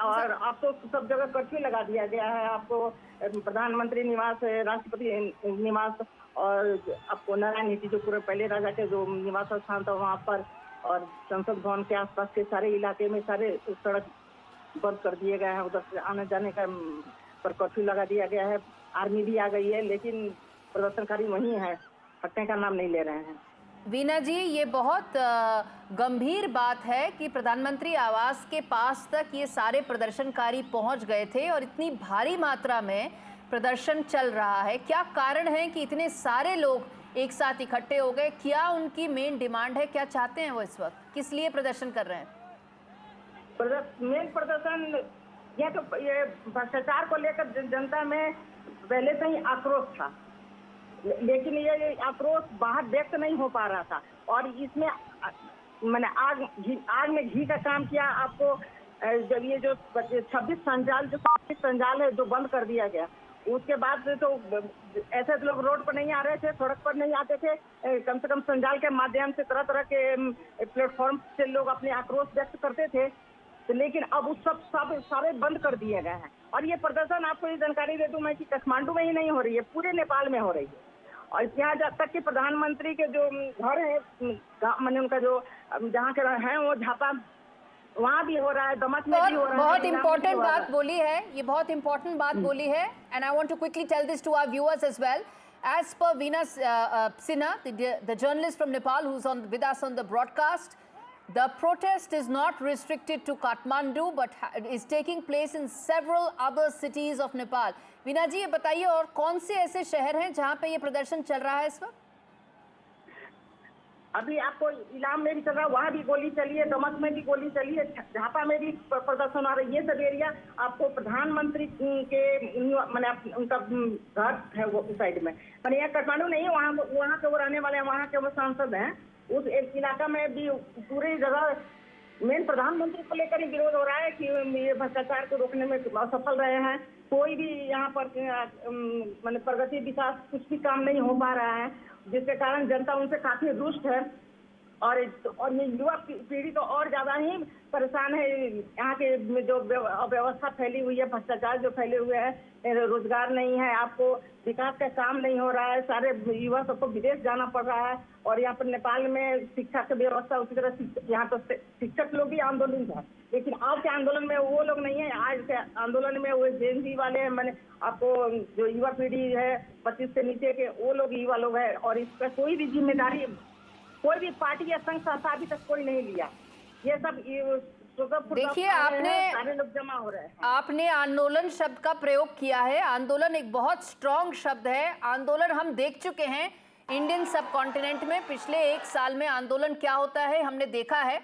और अब तो सब जगह कर्फ्यू लगा दिया गया है. आपको प्रधानमंत्री निवास, राष्ट्रपति निवास और आपको नारायण नीति जो पूरे पहले राजा के जो निवास स्थान था वहाँ पर, और संसद भवन के आसपास के सारे इलाके में सारे सड़क बंद कर दिए गए हैं. उधर से आने जाने का पर कर्फ्यू लगा दिया गया है. आर्मी भी आ गई है, लेकिन प्रदर्शनकारी वहीं है, हटने का नाम नहीं ले रहे हैं. वीना जी, ये बहुत गंभीर बात है कि प्रधानमंत्री आवास के पास तक ये सारे प्रदर्शनकारी पहुंच गए थे और इतनी भारी मात्रा में प्रदर्शन चल रहा है. क्या कारण है कि इतने सारे लोग एक साथ इकट्ठे हो गए? क्या उनकी मेन डिमांड है, क्या चाहते हैं वो इस वक्त, किस लिए प्रदर्शन कर रहे हैं? मेन प्रदर्शन ये तो ये भ्रष्टाचार को लेकर जनता में पहले से ही आक्रोश था. लेकिन ये आक्रोश बाहर व्यक्त नहीं हो पा रहा था। और इसमें मैंने आग में घी का काम किया। आपको जब ये जो 26 संजाल है जो बंद कर दिया गया, उसके बाद तो ऐसे लोग रोड पर नहीं आ रहे थे, सड़क पर नहीं आते थे। कम से कम संजाल के माध्यम से तरह तरह के प्लेटफॉर्म से लोग अपने आक्रोश व्यक्त करते थे। तो लेकिन अब उस सब सारे बंद कर दिए गए हैं। और ये प्रदर्शन आपको ये जानकारी दे दूं मैं कि काठमांडू में ही नहीं हो रही है, पूरे नेपाल में हो रही है। और यहाँ जब तक कि प्रधानमंत्री के जो घर है, मैंने उनका जो जहाँ के हैं वो झापा, वहाँ भी हो रहा है, दमक में भी हो रहा है। बहुत इम्पोर्टेंट बात बोली है, ये बहुत इम्पोर्टेंट बात बोली है। And I want to quickly tell this to our viewers as well. As per Veena Sinha, the journalist from Nepal who's with us on the broadcast, the protest is not restricted to Kathmandu but is taking place in several other cities of Nepal. Veena ji, ये बताइए और कौन से ऐसे शहर हैं जहाँ पे ये प्रदर्शन चल रहा है इस वक्त? अभी आपको इलाम में भी चल रहा है, वहाँ भी गोली चली है, दमक में भी गोली चली है, झापा में भी प्रदर्शन आ रहा है। ये सब एरिया आपको प्रधानमंत्री के मैंने उनका घर है वो उस साइड में, मैंने यहाँ काठमांडू नहीं है, वहाँ के वो रहने वाले हैं, वहाँ के वो सांसद हैं। उस एक इलाका में भी पूरी जगह मेन प्रधानमंत्री को लेकर ही विरोध हो रहा है कि ये भ्रष्टाचार को रोकने में असफल रहे हैं। कोई भी यहाँ पर मैंने प्रगति विकास कुछ भी काम नहीं हो पा रहा है, जिसके कारण जनता उनसे काफी रुष्ट है। और ये युवा पीढ़ी तो और ज्यादा ही परेशान है। यहाँ के जो अव्यवस्था फैली हुई है, भ्रष्टाचार जो फैले हुए हैं, रोजगार नहीं है, आपको विकास का काम नहीं हो रहा है, सारे युवा सबको विदेश जाना पड़ रहा है। और यहाँ पर नेपाल में शिक्षा की व्यवस्था उसी तरह, यहाँ तो शिक्षक लोग भी आंदोलन था, लेकिन आज के आंदोलन में वो लोग नहीं है। आज के आंदोलन में वो जेन जी वाले हैं, मैंने आपको जो युवा पीढ़ी है 25 से नीचे के वो लोग युवा लोग है। और इसका कोई भी जिम्मेदारी कोई भी पार्टी या संघ संस्था अभी तक कोई नहीं लिया। ये सब देखिए, सारे लोग जमा हो रहे हैं। आपने आंदोलन शब्द का प्रयोग किया है। आंदोलन एक बहुत स्ट्रॉन्ग शब्द है। आंदोलन हम देख चुके हैं इंडियन सब कॉन्टिनेंट में, पिछले 1 साल में आंदोलन क्या होता है हमने देखा है।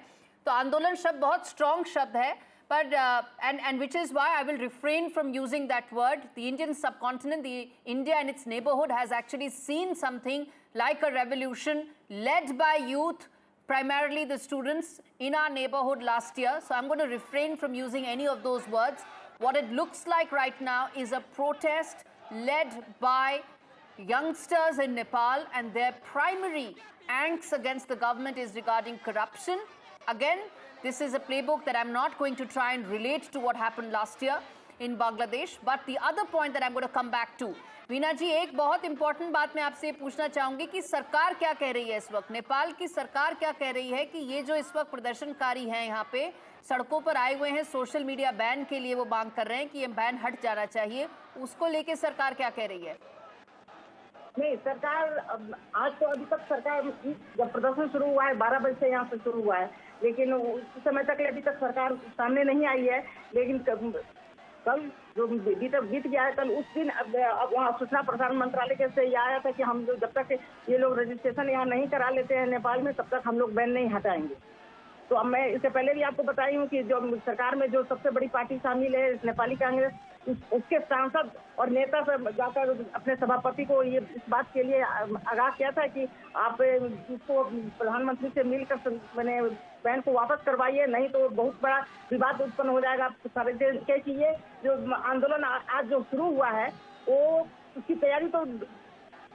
तो आंदोलन शब्द बहुत स्ट्रॉन्ग शब्द है, but and which is why I will refrain from using that word. The Indian subcontinent, India and its neighborhood has actually seen something like a revolution led by youth, primarily the students in our neighborhood last year. So I'm going to refrain from using any of those words. What it looks like right now is a protest led by youngsters in Nepal, and their primary angst against the government is regarding corruption. Again, this is a playbook that I'm not going to try and relate to what happened last year in Bangladesh. But the other point that I'm going to come back to, Veena जी, एक बहुत important बात मैं आपसे पूछना चाहूंगी कि सरकार क्या कह रही है इस वक्त। नेपाल की सरकार क्या कह रही है कि ये जो इस वक्त प्रदर्शनकारी हैं यहाँ पे सड़कों पर आए हुए हैं, सोशल मीडिया बैन के लिए वो मांग कर रहे हैं कि ये बैन हट जाना चाहिए, उसको लेके सरकार क्या कह रही है? नहीं, सरकार आज तो अभी तक सरकार जब प्रदर्शन शुरू हुआ है 12 बजे से यहाँ से शुरू हुआ है, लेकिन उस समय तक अभी तक सरकार सामने नहीं आई है। लेकिन कल जो बीत गया है, कल उस दिन अब वहाँ सूचना प्रसारण मंत्रालय के से यह आया था कि हम जब तक ये लोग रजिस्ट्रेशन यहाँ नहीं करा लेते हैं नेपाल में, तब तक हम लोग बैन नहीं हटाएंगे। तो अब मैं इससे पहले भी आपको बताई हूँ कि जो सरकार में जो सबसे बड़ी पार्टी शामिल है नेपाली कांग्रेस, उसके सांसद और नेता से जाकर अपने सभापति को ये इस बात के लिए आगाह किया था कि आप इसको प्रधानमंत्री से मिलकर मैंने बैन को वापस करवाइए, नहीं तो बहुत बड़ा विवाद उत्पन्न हो जाएगा। सारे कि ये जो आंदोलन आज जो शुरू हुआ है वो उसकी तैयारी तो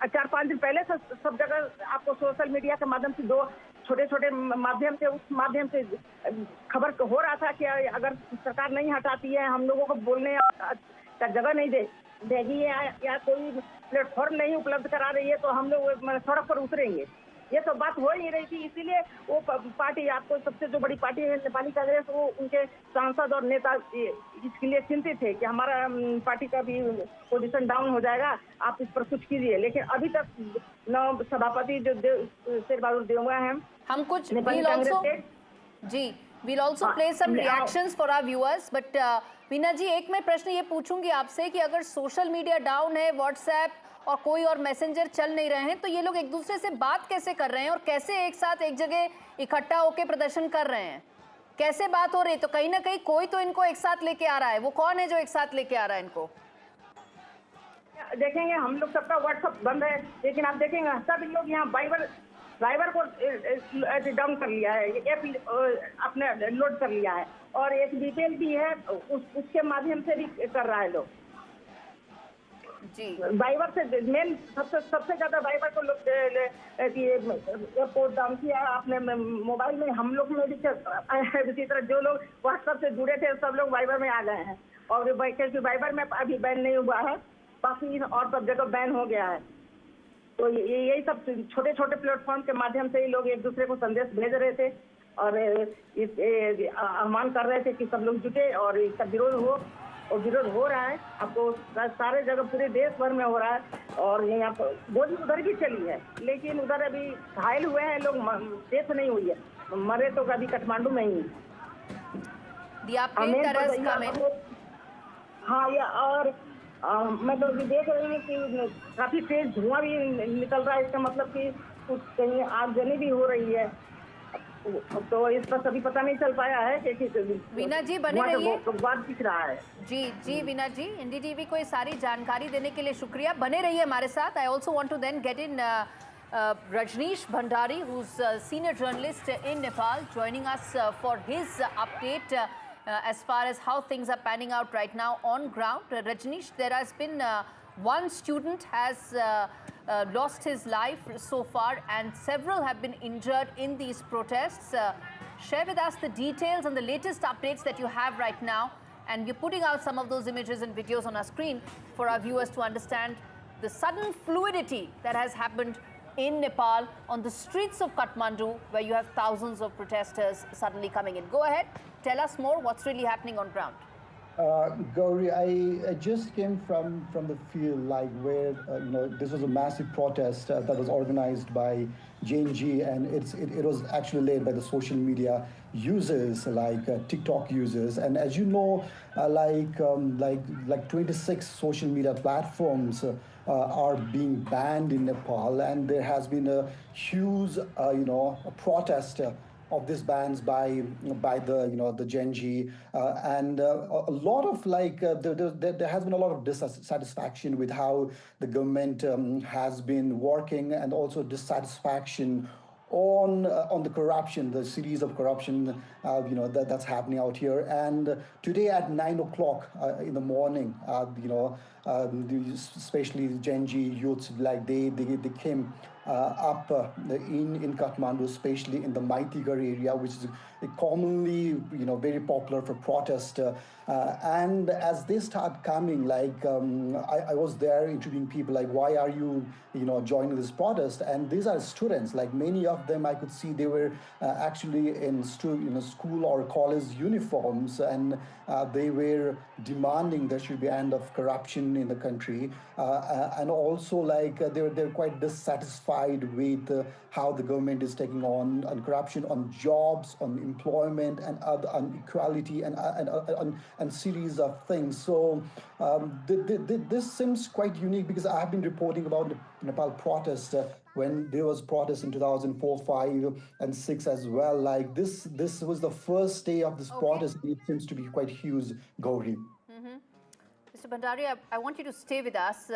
4-5 दिन पहले से सब जगह आपको सोशल मीडिया के माध्यम से, 2 छोटे माध्यम से, उस माध्यम से खबर हो रहा था कि अगर सरकार नहीं हटाती है, हम लोगों को बोलने का जगह नहीं देगी या कोई प्लेटफॉर्म नहीं उपलब्ध करा रही है, तो हम लोग सड़क पर उतरेंगे। ये सब बात हो ही रही थी, इसीलिए वो पार्टी, आपको सबसे जो बड़ी पार्टी है नेपाली कांग्रेस, वो उनके सांसद और नेता इसके लिए चिंतित थे कि हमारा पार्टी का भी पोजीशन डाउन हो जाएगा, आप इस पर कुछ कीजिए। लेकिन अभी तक न सभापति जो शेर बहादुर देवगा हैं, हम कुछ we'll also play some reactions for our viewers, but Veena जी, एक मैं प्रश्न ये पूछूंगी आपसे कि अगर सोशल मीडिया डाउन है, व्हाट्सएप और कोई और मैसेंजर चल नहीं रहे हैं, तो ये लोग एक दूसरे से बात कैसे कर रहे हैं और कैसे एक साथ एक जगह इकट्ठा होकर प्रदर्शन कर रहे हैं? कैसे बात हो रही है? तो कहीं ना कहीं कोई तो इनको एक साथ लेके आ रहा है। वो कौन है जो एक साथ लेके आ रहा है इनको? देखेंगे हम लोग सबका व्हाट्सएप बंद है, लेकिन आप देखेंगे सब लोग यहाँ वाइबर को डाउन कर लिया है, ऐप अपने लोड कर लिया है, और एक डिटेल भी है उसके माध्यम से भी कर रहा है लोग जी। वाइबर से मेन सबसे ज्यादा वाइबर को लोग पोस्ट डाउन किया आपने मोबाइल में, हम लोग में भी इसी तरह जो लोग व्हाट्सएप से जुड़े थे सब लोग वाइबर में आ गए हैं, और क्योंकि वाइबर में अभी बैन नहीं हुआ है, बाकी और सब जगह बैन हो गया है। तो यही सब छोटे छोटे प्लेटफॉर्म के माध्यम से ही लोग एक दूसरे को संदेश भेज रहे थे और आह्वान कर रहे थे कि सब लोग जुटे और इसका विरोध हो, और विरोध हो रहा है। आपको सारे जगह पूरे देश भर में हो रहा है, और यहाँ पर गोली उधर भी चली है, लेकिन उधर अभी घायल हुए हैं लोग, डेथ नहीं हुई है, मरे तो अभी काठमांडू में ही। हाँ, या और मैं तो देख रही हूँ कि काफी तेज धुआं भी निकल रहा है, इसका मतलब कि कुछ कहीं आगजनी भी हो रही है, तो इस पर सभी पता नहीं चल पाया है कि वीना जी बने रहिए, दिख रहा है। जी वीना जी, एनडीटीवी को ये सारी जानकारी देने के लिए शुक्रिया, बने रहिए हमारे साथ। I also want to then get in Rajneesh Bhandari, who's a senior journalist in Nepal, joining us for his update as far as how things are panning out right now on ground. Rajneesh, there has been one student has lost his life so far, and several have been injured in these protests. Share with us the details and the latest updates that you have right now, and we're putting out some of those images and videos on our screen for our viewers to understand the sudden fluidity that has happened in Nepal on the streets of Kathmandu, where you have thousands of protesters suddenly coming in. Go ahead, tell us more, what's really happening on ground. Gauri, I just came from the field, like where this was a massive protest that was organized by JNG, and it was actually led by the social media users, like TikTok users, and as you know, like 26 social media platforms are being banned in Nepal, and there has been a huge a protest of these bans by the Genji, and a lot of there has been a lot of dissatisfaction with how the government has been working, and also dissatisfaction on the corruption, the series of corruption that's happening out here. And today at 9 o'clock in the morning, especially Genji youths, like they came up in Kathmandu, especially in the Maitigar area, which is commonly very popular for protest. And as they start coming, like I was there interviewing people, like, why are you joining this protest? And these are students, like many of them I could see they were actually in school or college uniforms, and they were demanding there should be end of corruption in the country, and also like they're quite dissatisfied with how the government is taking on corruption, on jobs, on employment, and on equality, and series of things. So this seems quite unique, because I have been reporting about the Nepal protest when there was protests in 2004, 5, and 6 as well. Like this was the first day of this protest. It seems to be quite huge, Gauri. Mr. Bhandari, I want you to stay with us.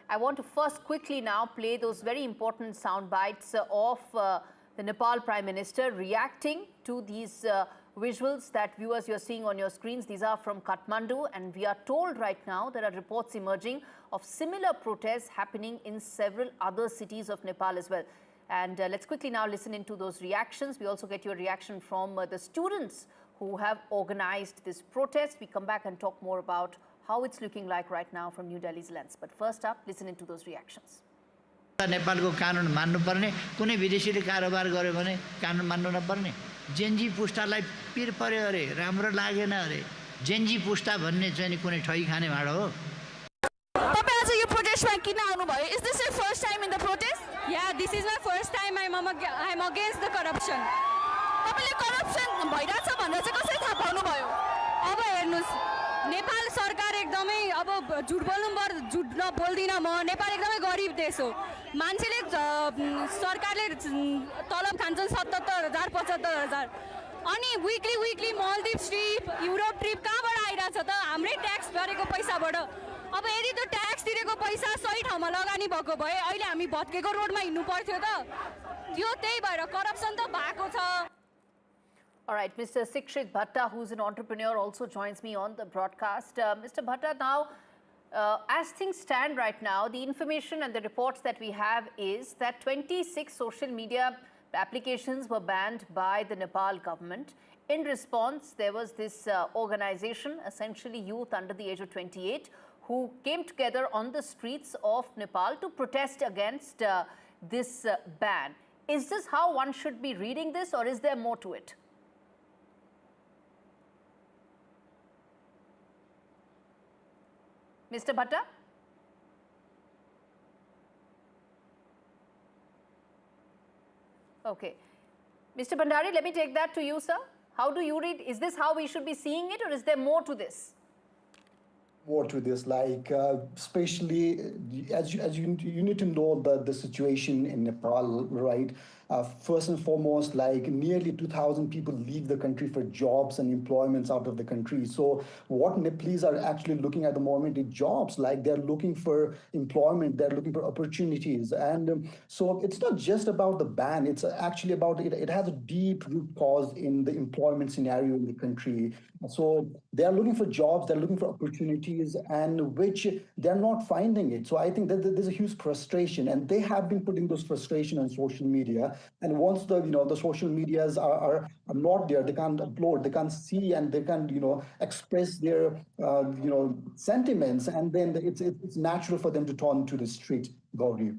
I want to first quickly now play those very important sound bites of the Nepal Prime Minister reacting to these visuals that viewers you're seeing on your screens. These are from Kathmandu, and we are told right now there are reports emerging of similar protests happening in several other cities of Nepal as well. And let's quickly now listen into those reactions. We also get your reaction from the students who have organized this protest. We come back and talk more about how it's looking like right now from New Delhi's lens. But first up, listen into those reactions. नेपालको कानुन मान्नुपर्ने, कुनै विदेशीले कारोबार गर्यो भने कानुन मान्नु नपर्ने, Gen Z पुस्तालाई पिर पर्यो अरे, राम्रो लागेन अरे, जेन्जी पुस्ता भन्ने चाहिँ कुनै ठगी खाने भाडो हो। तपाईं आज यो प्रोटेस्टमा किन आउनु भयो? Is this your first time in the protest? Yeah, this is my first time. I'm against the corruption. तपाईले corruption भइराछ भनेर चाहिँ कसरी थाहा पाउनु भयो? अब हेर्नुस्, नेपाल सरकार एकदमै अब झुट बोल्दिन म, नेपाल एकदमै गरिब देश हो। मान्छेले सरकारले तलब खान्छन् 77,000 75,000, अनि विकली मालदिप्स ट्रिप, युरोप ट्रिप कहाँबाट आइरहेछ त? हाम्रै ट्याक्स भरेको पैसाबाट। अब यदि त्यो ट्याक्स तिरेको पैसा सही ठाउँमा लगानी भएको भए अहिले हामी भत्केको रोडमा हिँड्नु पर्थ्यो त त्यो त्यही भएर करप्सन त भएको छ. All right, Mr. Sikshit Bhatta, who's an entrepreneur, also joins me on the broadcast. Mr. Bhatta, now, as things stand right now, the information and the reports that we have is that 26 social media applications were banned by the Nepal government. In response, there was this organization, essentially youth under the age of 28, who came together on the streets of Nepal to protest against this ban. Is this how one should be reading this, or is there more to it? Mr. Bhatta? Okay. Mr. Bhandari, let me take that to you, sir. How do you read? Is this how we should be seeing it, or is there more to this? More to this, like especially as you need to know the situation in Nepal, right? First and foremost, like nearly 2,000 people leave the country for jobs and employments out of the country. So what Nepalese are actually looking at the moment is jobs, like they're looking for employment, they're looking for opportunities. And so it's not just about the ban, it's actually about, it has a deep root cause in the employment scenario in the country. So they're looking for jobs, they're looking for opportunities, and which they're not finding it. So I think that there's a huge frustration, and they have been putting those frustration on social media. And once the the social medias are not there, they can't upload, they can't see, and they can't express their sentiments, and then it's natural for them to turn to the street, Gauri.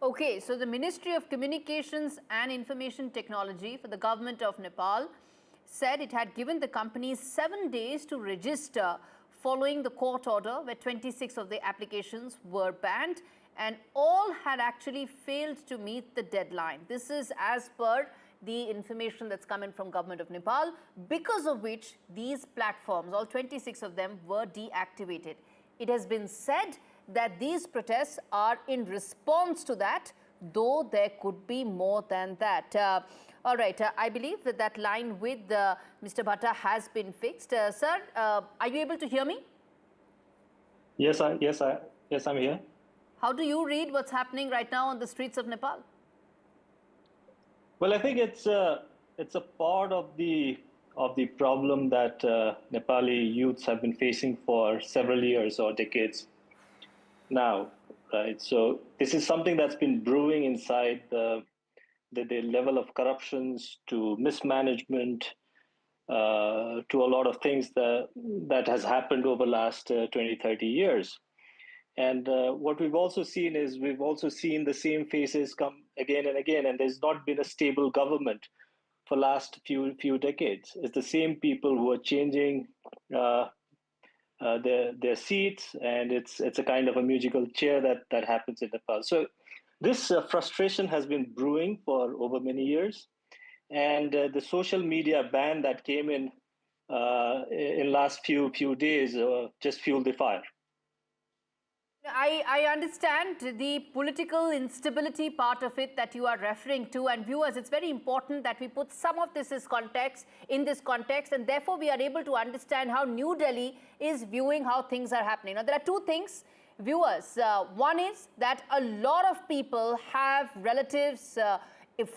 Okay, so the Ministry of Communications and Information Technology for the government of Nepal said it had given the companies 7 days to register following the court order where 26 of the applications were banned, and all had actually failed to meet the deadline. This is as per the information that's come in from government of Nepal, because of which these platforms, all 26 of them, were deactivated. It has been said that these protests are in response to that, though there could be more than that. All right, I believe that line with Mr. Bhatta has been fixed. Sir, are you able to hear me? Yes, I'm here. How do you read what's happening right now on the streets of Nepal? Well, I think it's a part of the problem that Nepali youths have been facing for several years or decades now, right? So this is something that's been brewing inside the level of corruptions to mismanagement to a lot of things that has happened over the last 20, 30 years. And what we've also seen is we've also seen the same faces come again and again, and there's not been a stable government for last few decades. It's the same people who are changing their seats, and it's a kind of a musical chair that happens in Nepal. So this frustration has been brewing for over many years, and the social media ban that came in last few days just fueled the fire. I understand the political instability part of it that you are referring to, and viewers, it's very important that we put some of this in this context, and therefore we are able to understand how New Delhi is viewing how things are happening. Now, there are two things, viewers. One is that a lot of people have relatives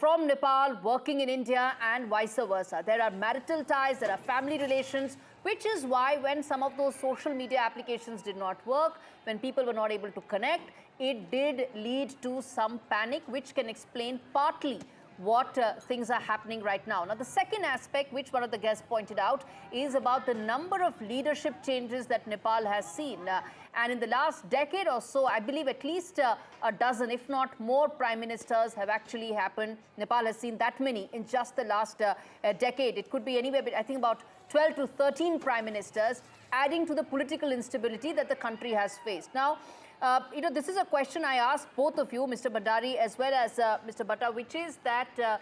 from Nepal working in India and vice versa. There are marital ties, there are family relations, which is why when some of those social media applications did not work, when people were not able to connect, it did lead to some panic, which can explain partly what things are happening right now. Now, the second aspect, which one of the guests pointed out, is about the number of leadership changes that Nepal has seen. And in the last decade or so, I believe at least a dozen, if not more, prime ministers have actually happened. Nepal has seen that many in just the last decade. It could be anywhere, but I think about 12 to 13 prime ministers, adding to the political instability that the country has faced. Now, this is a question I ask both of you, Mr. Bhandari as well as Mr. Bhatta, which is that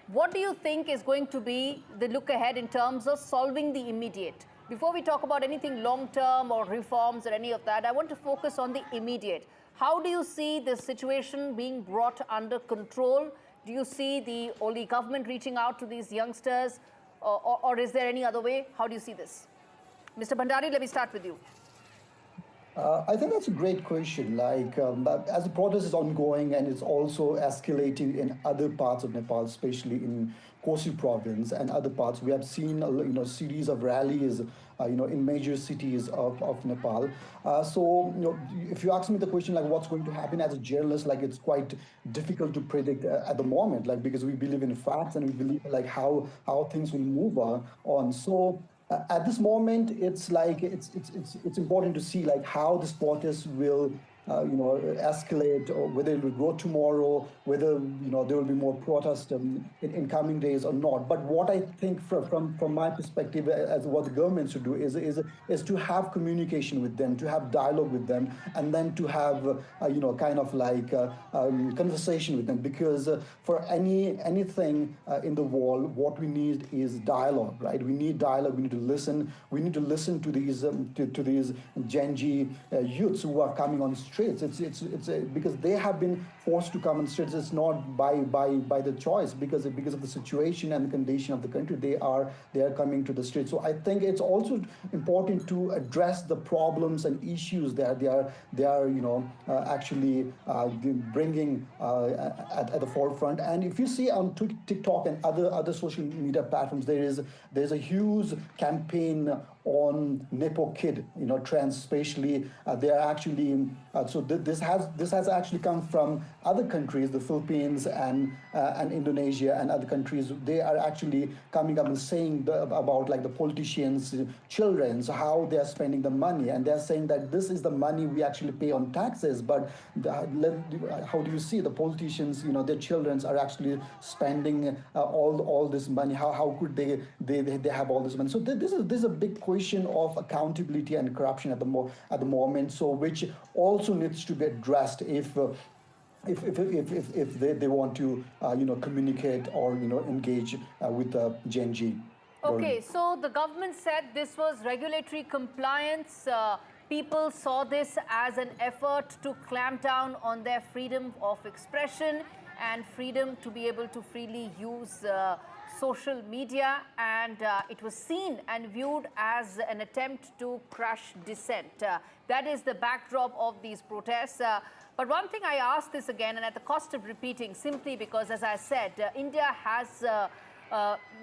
what do you think is going to be the look ahead in terms of solving the immediate? Before we talk about anything long-term or reforms or any of that, I want to focus on the immediate. How do you see the situation being brought under control? Do you see the only government reaching out to these youngsters, or is there any other way? How do you see this? Mr. Bhandari, let me start with you. I think that's a great question. As the protest is ongoing and it's also escalating in other parts of Nepal, especially in Kosi province and other parts, we have seen series of rallies, in major cities of Nepal. If you ask me the question like what's going to happen as a journalist, it's quite difficult to predict at the moment, because we believe in facts and we believe how things will move on. So. At this moment, it's important to see how this protest will escalate, or whether it will grow tomorrow, whether there will be more protests in coming days or not. But what I think from my perspective, as what the government should do is to have communication with them, to have dialogue with them, and then to have conversation with them. Because for anything in the world, what we need is dialogue, right? We need dialogue. We need to listen. We need to listen to these Gen Z youths who are coming on streets. It's because they have been forced to come on streets. It's not by the choice, because of the situation and the condition of the country. They are coming to the streets. So I think it's also important to address the problems and issues that they are actually bringing at the forefront. And if you see on TikTok and other social media platforms, there's a huge campaign on Nepo kid, trends, especially they are actually this has actually come from other countries, the Philippines and Indonesia and other countries. They are actually coming up and saying about the politicians' children, so how they are spending the money, and they're saying that this is the money we actually pay on taxes, but how do you see the politicians, their children are actually spending all this money? How could they have all this money? So this is a big question of accountability and corruption at the moment, so which also needs to be addressed if they want to communicate or engage with Gen Z. Okay, so the government said this was regulatory compliance. People saw this as an effort to clamp down on their freedom of expression and freedom to be able to freely use social media, and it was seen and viewed as an attempt to crush dissent. That is the backdrop of these protests. But one thing I ask this again, and at the cost of repeating, simply because, as I said, India has,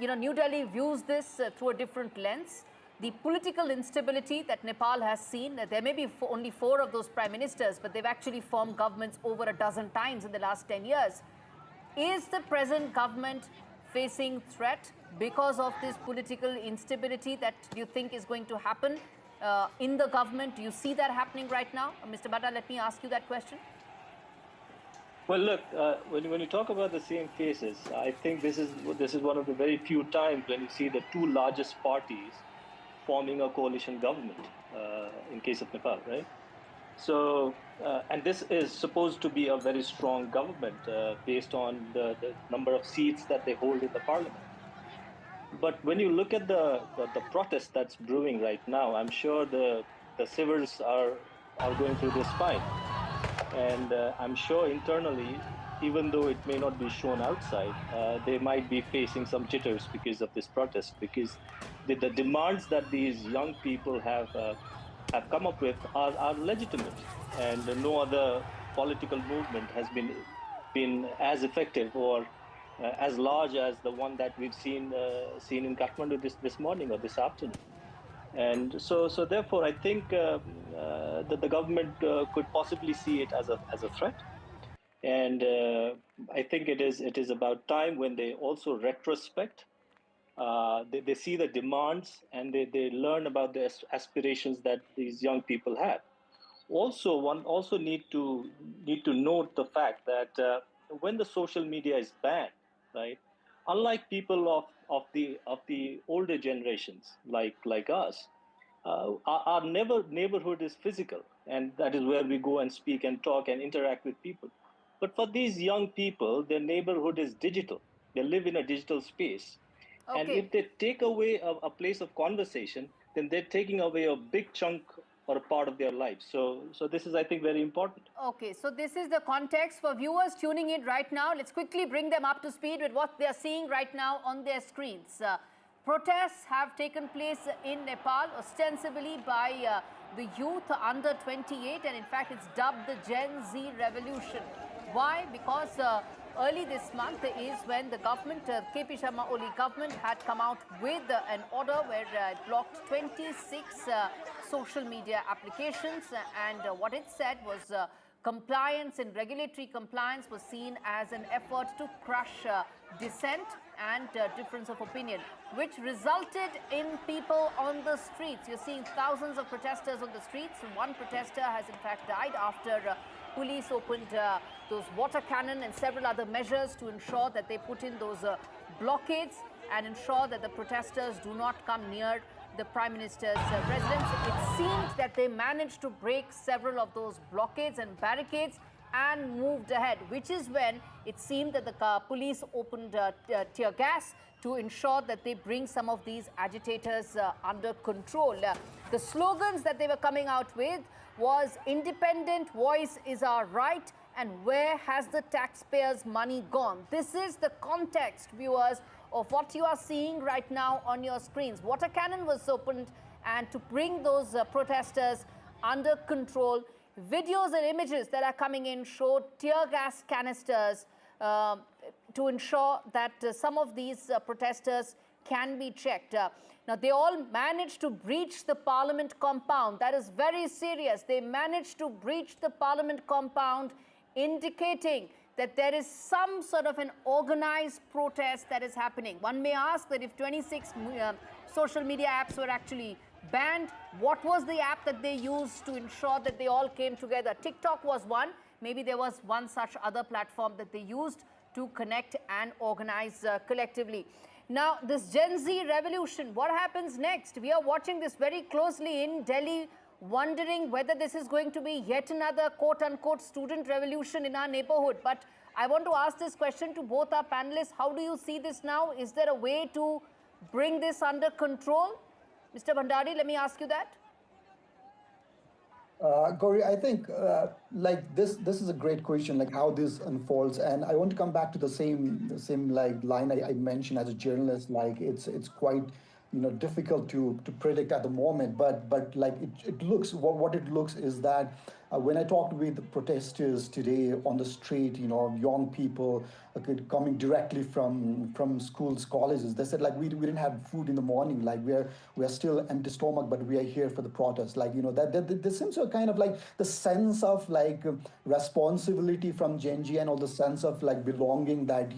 New Delhi views this through a different lens. The political instability that Nepal has seen, there may be only 4 of those prime ministers, but they've actually formed governments over a dozen times in the last 10 years. Is the present government facing threat because of this political instability that you think is going to happen in the government? Do you see that happening right now? Mr. Bhatta, let me ask you that question. Well, look, when you talk about the same faces, I think this is one of the very few times when you see the 2 largest parties forming a coalition government in case of Nepal, right? So, and this is supposed to be a very strong government based on the number of seats that they hold in the parliament. But when you look at the protest that's brewing right now, I'm sure the civils are going through their spine. And I'm sure internally, even though it may not be shown outside, they might be facing some jitters because of this protest, because the demands that these young people have come up with are legitimate, and no other political movement has been as effective or as large as the one that we've seen in Kathmandu this morning or this afternoon. And so therefore, I think that the government could possibly see it as a threat. And I think it is about time when they also retrospect. They see the demands and they learn about the aspirations that these young people have. Also, one also need to note the fact that when the social media is banned, right? Unlike people of the older generations like us, our neighborhood is physical, and that is where we go and speak and talk and interact with people. But for these young people, their neighborhood is digital. They live in a digital space. Okay. And if they take away a place of conversation, then they're taking away a big chunk or a part of their life. So this is, I think, very important. Okay, so this is the context for viewers tuning in right now. Let's quickly bring them up to speed with what they're seeing right now on their screens. Protests have taken place in Nepal, ostensibly by the youth under 28, and in fact it's dubbed the Gen Z revolution. Why? Because early this month is when the government, KP Sharma Oli government, had come out with an order where it blocked 26 social media applications, and what it said was compliance and regulatory compliance was seen as an effort to crush dissent and difference of opinion, which resulted in people on the streets. You're seeing thousands of protesters on the streets. One protester has in fact died after police opened those water cannon and several other measures to ensure that they put in those blockades and ensure that the protesters do not come near the Prime Minister's residence. It seemed that they managed to break several of those blockades and barricades and moved ahead, which is when it seemed that the police opened tear gas to ensure that they bring some of these agitators under control. The slogans that they were coming out with was "Independent voice is our right" and "Where has the taxpayers' money gone?" This is the context, viewers, of what you are seeing right now on your screens. Water cannon was opened, and to bring those protesters under control, videos and images that are coming in showed tear gas canisters to ensure that some of these protesters can be checked. Now, they all managed to breach the parliament compound. That is very serious. They managed to breach the parliament compound, indicating that there is some sort of an organized protest that is happening. One may ask that if 26 social media apps were actually banned, what was the app that they used to ensure that they all came together? TikTok was one. Maybe there was one such other platform that they used to connect and organize collectively. Now, this Gen Z revolution, what happens next? We are watching this very closely in Delhi, wondering whether this is going to be yet another quote-unquote student revolution in our neighborhood. But I want to ask this question to both our panelists. How do you see this now? Is there a way to bring this under control? Mr. Bhandari, let me ask you that. Gauri, I think like this is a great question, like how this unfolds, and I want to come back to the same like line I mentioned as a journalist. Like it's quite difficult to predict at the moment, but like it looks, what it looks is that when I talked with the protesters today on the street, young people coming directly from schools, colleges, they said like we didn't have food in the morning, like we are still empty stomach, but we are here for the protest. Like that there seems to kind of like the sense of like responsibility from Gen Z and all the sense of like belonging that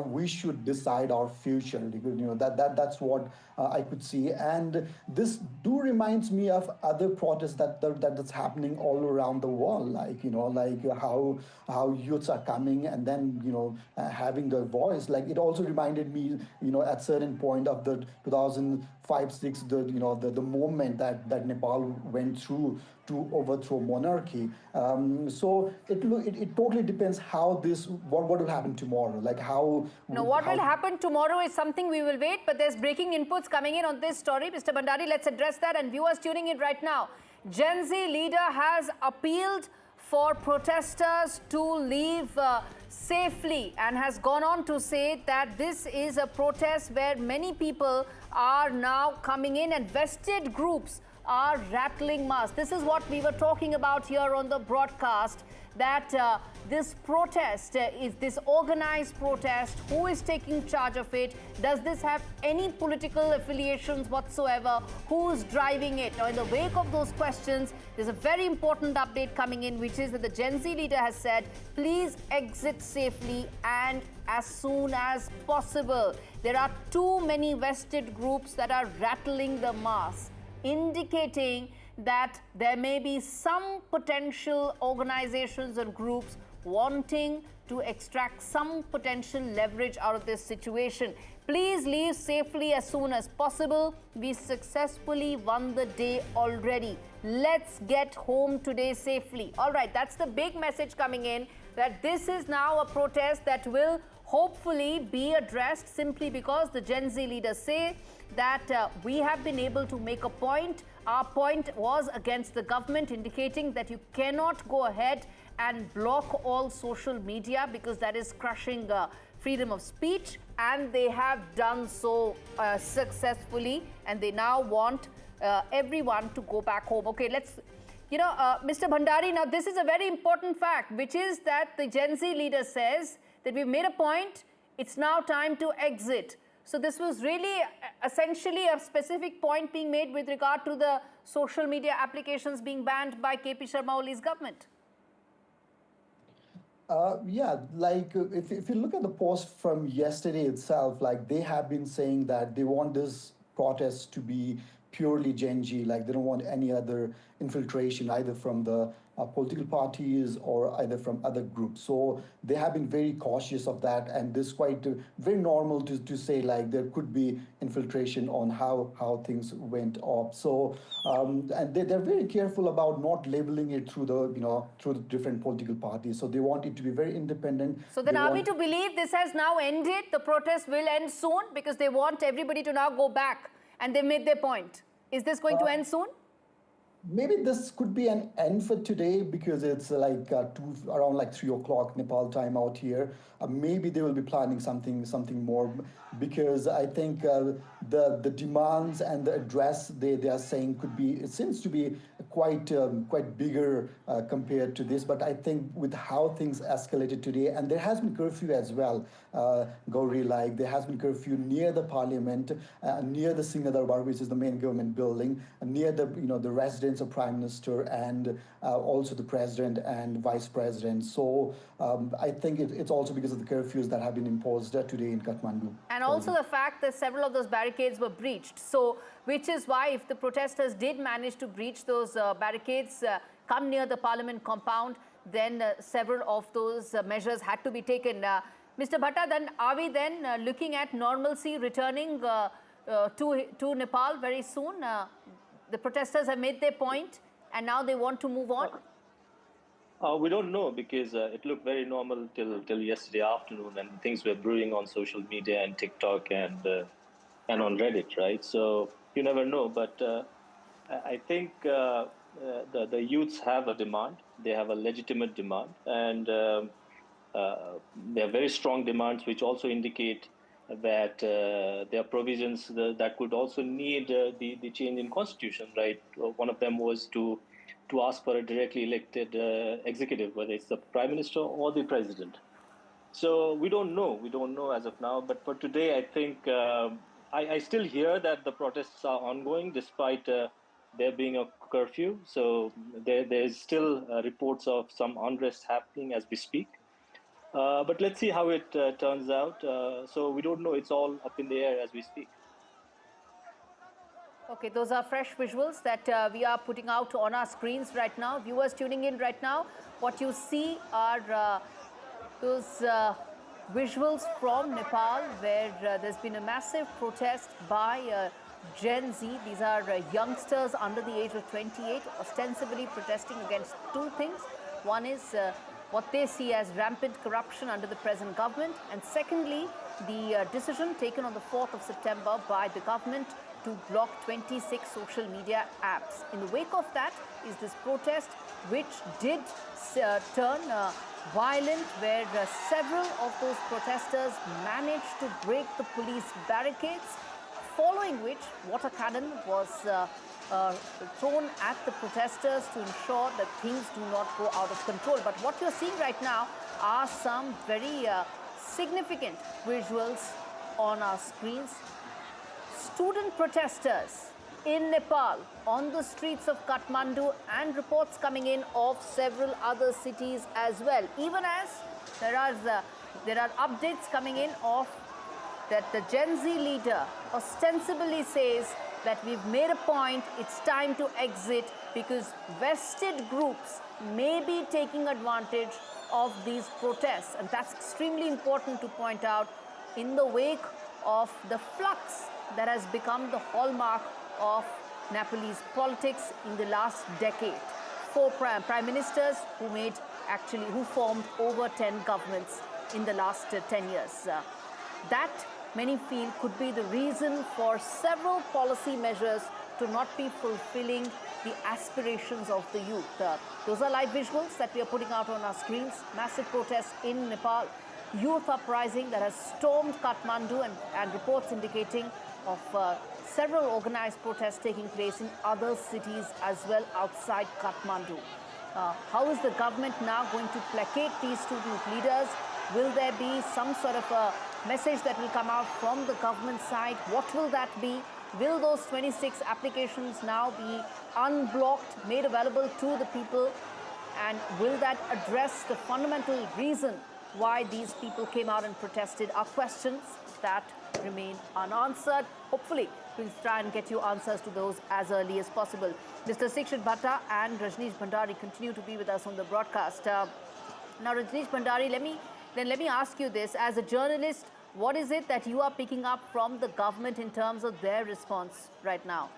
we should decide our future. That's what I could see, and this reminds me of other protests that's happening all around the world, like how youths are coming and then having their voice. Like it also reminded me at certain point of the 2005-6 the moment that Nepal went through to overthrow monarchy. So it totally depends how what will happen tomorrow, like how. Now, what will happen tomorrow is something we will wait, but there's breaking inputs coming in on this story. Mr. Bhandari, let's address that, and viewers tuning in right now. Gen Z leader has appealed for protesters to leave safely and has gone on to say that this is a protest where many people are now coming in and vested groups are rattling masks. This is what we were talking about here on the broadcast, that this protest is this organized protest. Who is taking charge of it? Does this have any political affiliations whatsoever? Who's driving it? Now, in the wake of those questions, there's a very important update coming in, which is that the Gen Z leader has said, please exit safely and as soon as possible. There are too many vested groups that are rattling the masks, indicating that there may be some potential organizations and groups wanting to extract some potential leverage out of this situation. Please leave safely as soon as possible. We successfully won the day already. Let's get home today safely. All right, that's the big message coming in, that this is now a protest that will hopefully be addressed, simply because the Gen Z leaders say that we have been able to make a point. Our point was against the government, indicating that you cannot go ahead and block all social media because that is crushing freedom of speech, and they have done so successfully, and they now want everyone to go back home. Okay, let's, Mr. Bhandari, now this is a very important fact, which is that the Gen Z leader says that we've made a point, it's now time to exit. So this was really essentially a specific point being made with regard to the social media applications being banned by KP Sharma Oli's government. Yeah, like if you look at the post from yesterday itself, like they have been saying that they want this protest to be purely Gen Z, like they don't want any other infiltration either from the political parties or either from other groups. So they have been very cautious of that, and this is quite very normal to say like there could be infiltration on how things went up. So and they're very careful about not labeling it through the different political parties. So they want it to be very independent. So then are we to believe this has now ended? The protest will end soon because they want everybody to now go back and they made their point. Is this going to end soon? Maybe this could be an end for today because it's like around like 3 o'clock Nepal time out here. Maybe they will be planning something more, because I think the demands and the address they are saying it seems to be quite bigger compared to this. But I think with how things escalated today, and there has been curfew as well, Gauri, like there has been curfew near the parliament, near the Singh Darbar, which is the main government building, near the the residence of Prime Minister and also the President and Vice President. So I think it's also because of the curfews that have been imposed today in Kathmandu. And also the fact that several of those barricades were breached. So, which is why if the protesters did manage to breach those barricades, come near the parliament compound, then several of those measures had to be taken. Mr. Bhatta, then are we then looking at normalcy returning to Nepal very soon? The protesters have made their point and now they want to move on? We don't know, because it looked very normal till yesterday afternoon, and things were brewing on social media and TikTok and on Reddit, right? So you never know. But I think the youths have a demand. They have a legitimate demand, and they are very strong demands, which also indicate that there are provisions that could also need the change in constitution, right? One of them was to ask for a directly elected executive, whether it's the Prime Minister or the President. So we don't know. We don't know as of now. But for today, I think I still hear that the protests are ongoing despite there being a curfew. So there's still reports of some unrest happening as we speak. But let's see how it turns out. So we don't know. It's all up in the air as we speak. Okay, those are fresh visuals that we are putting out on our screens right now. Viewers tuning in right now, what you see are those visuals from Nepal, where there's been a massive protest by Gen Z. These are youngsters under the age of 28, ostensibly protesting against two things. One is what they see as rampant corruption under the present government, and secondly, the decision taken on the 4th of September by the government to block 26 social media apps. In the wake of that is this protest, which did turn violent, where several of those protesters managed to break the police barricades, following which water cannon was thrown at the protesters to ensure that things do not go out of control. But what you're seeing right now are some very significant visuals on our screens. Student protesters in Nepal on the streets of Kathmandu, and reports coming in of several other cities as well. Even as there are updates coming in of that the Gen Z leader ostensibly says that we've made a point, it's time to exit because vested groups may be taking advantage of these protests. And that's extremely important to point out in the wake of the flux that has become the hallmark of Nepalese politics in the last decade. 4 prime ministers who formed over 10 governments in the last 10 years. That, many feel, could be the reason for several policy measures to not be fulfilling the aspirations of the youth. Those are live visuals that we are putting out on our screens. Massive protests in Nepal. youth uprising that has stormed Kathmandu and reports indicating of several organized protests taking place in other cities as well outside Kathmandu. How is the government now going to placate these student leaders? Will there be some sort of a message that will come out from the government side? What will that be? Will those 26 applications now be unblocked, made available to the people? And will that address the fundamental reason why these people came out and protested? Are questions that remain unanswered. Hopefully, we'll try and get you answers to those as early as possible. Mr. Sikshit Bhatta and Rajneesh Bhandari continue to be with us on the broadcast. Now, Rajneesh Bhandari, let me ask you this. As a journalist, what is it that you are picking up from the government in terms of their response right now?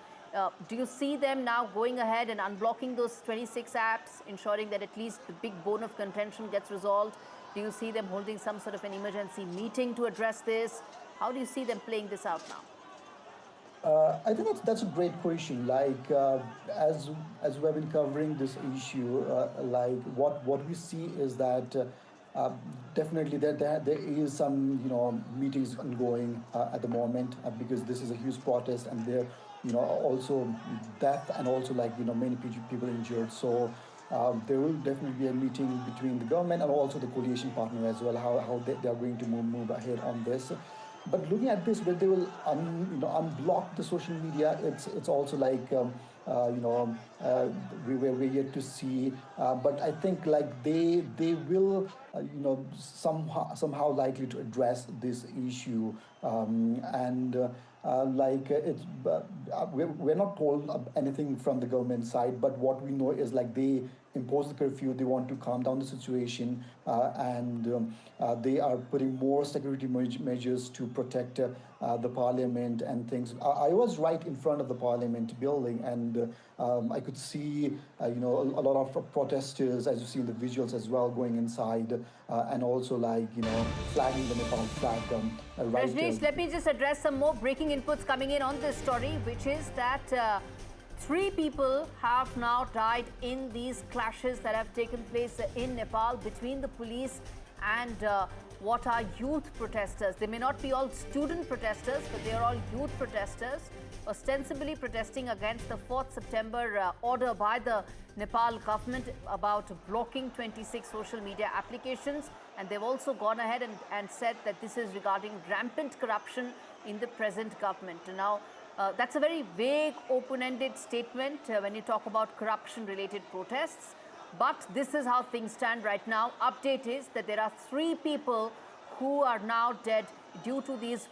Do you see them now going ahead and unblocking those 26 apps, ensuring that at least the big bone of contention gets resolved? Do you see them holding some sort of an emergency meeting to address this? How do you see them playing this out now? I think that's a great question. Like as we have been covering this issue, like what we see is that definitely there is some meetings ongoing at the moment because this is a huge protest and there also death and also many people injured. So there will definitely be a meeting between the government and also the coalition partner as well, how they are going to move ahead on this. But looking at this, where they will unblock the social media, it's also we're yet to see. But I think they will somehow likely to address this issue we're not told anything from the government side, but what we know is they impose the curfew, they want to calm down the situation, and they are putting more security measures to protect the parliament and things. I was right in front of the parliament building, and I could see a lot of protesters, as you see in the visuals as well, going inside and also flagging the Nepal flag. Rajneesh, let me just address some more breaking inputs coming in on this story, which is that 3 people have now died in these clashes that have taken place in Nepal between the police and what are youth protesters. They may not be all student protesters, but they are all youth protesters, ostensibly protesting against the 4th September order by the Nepal government about blocking 26 social media applications. And they've also gone ahead and said that this is regarding rampant corruption in the present government. Now, that's a very vague, open-ended statement when you talk about corruption-related protests. But this is how things stand right now. Update is that there are 3 people who are now dead due to these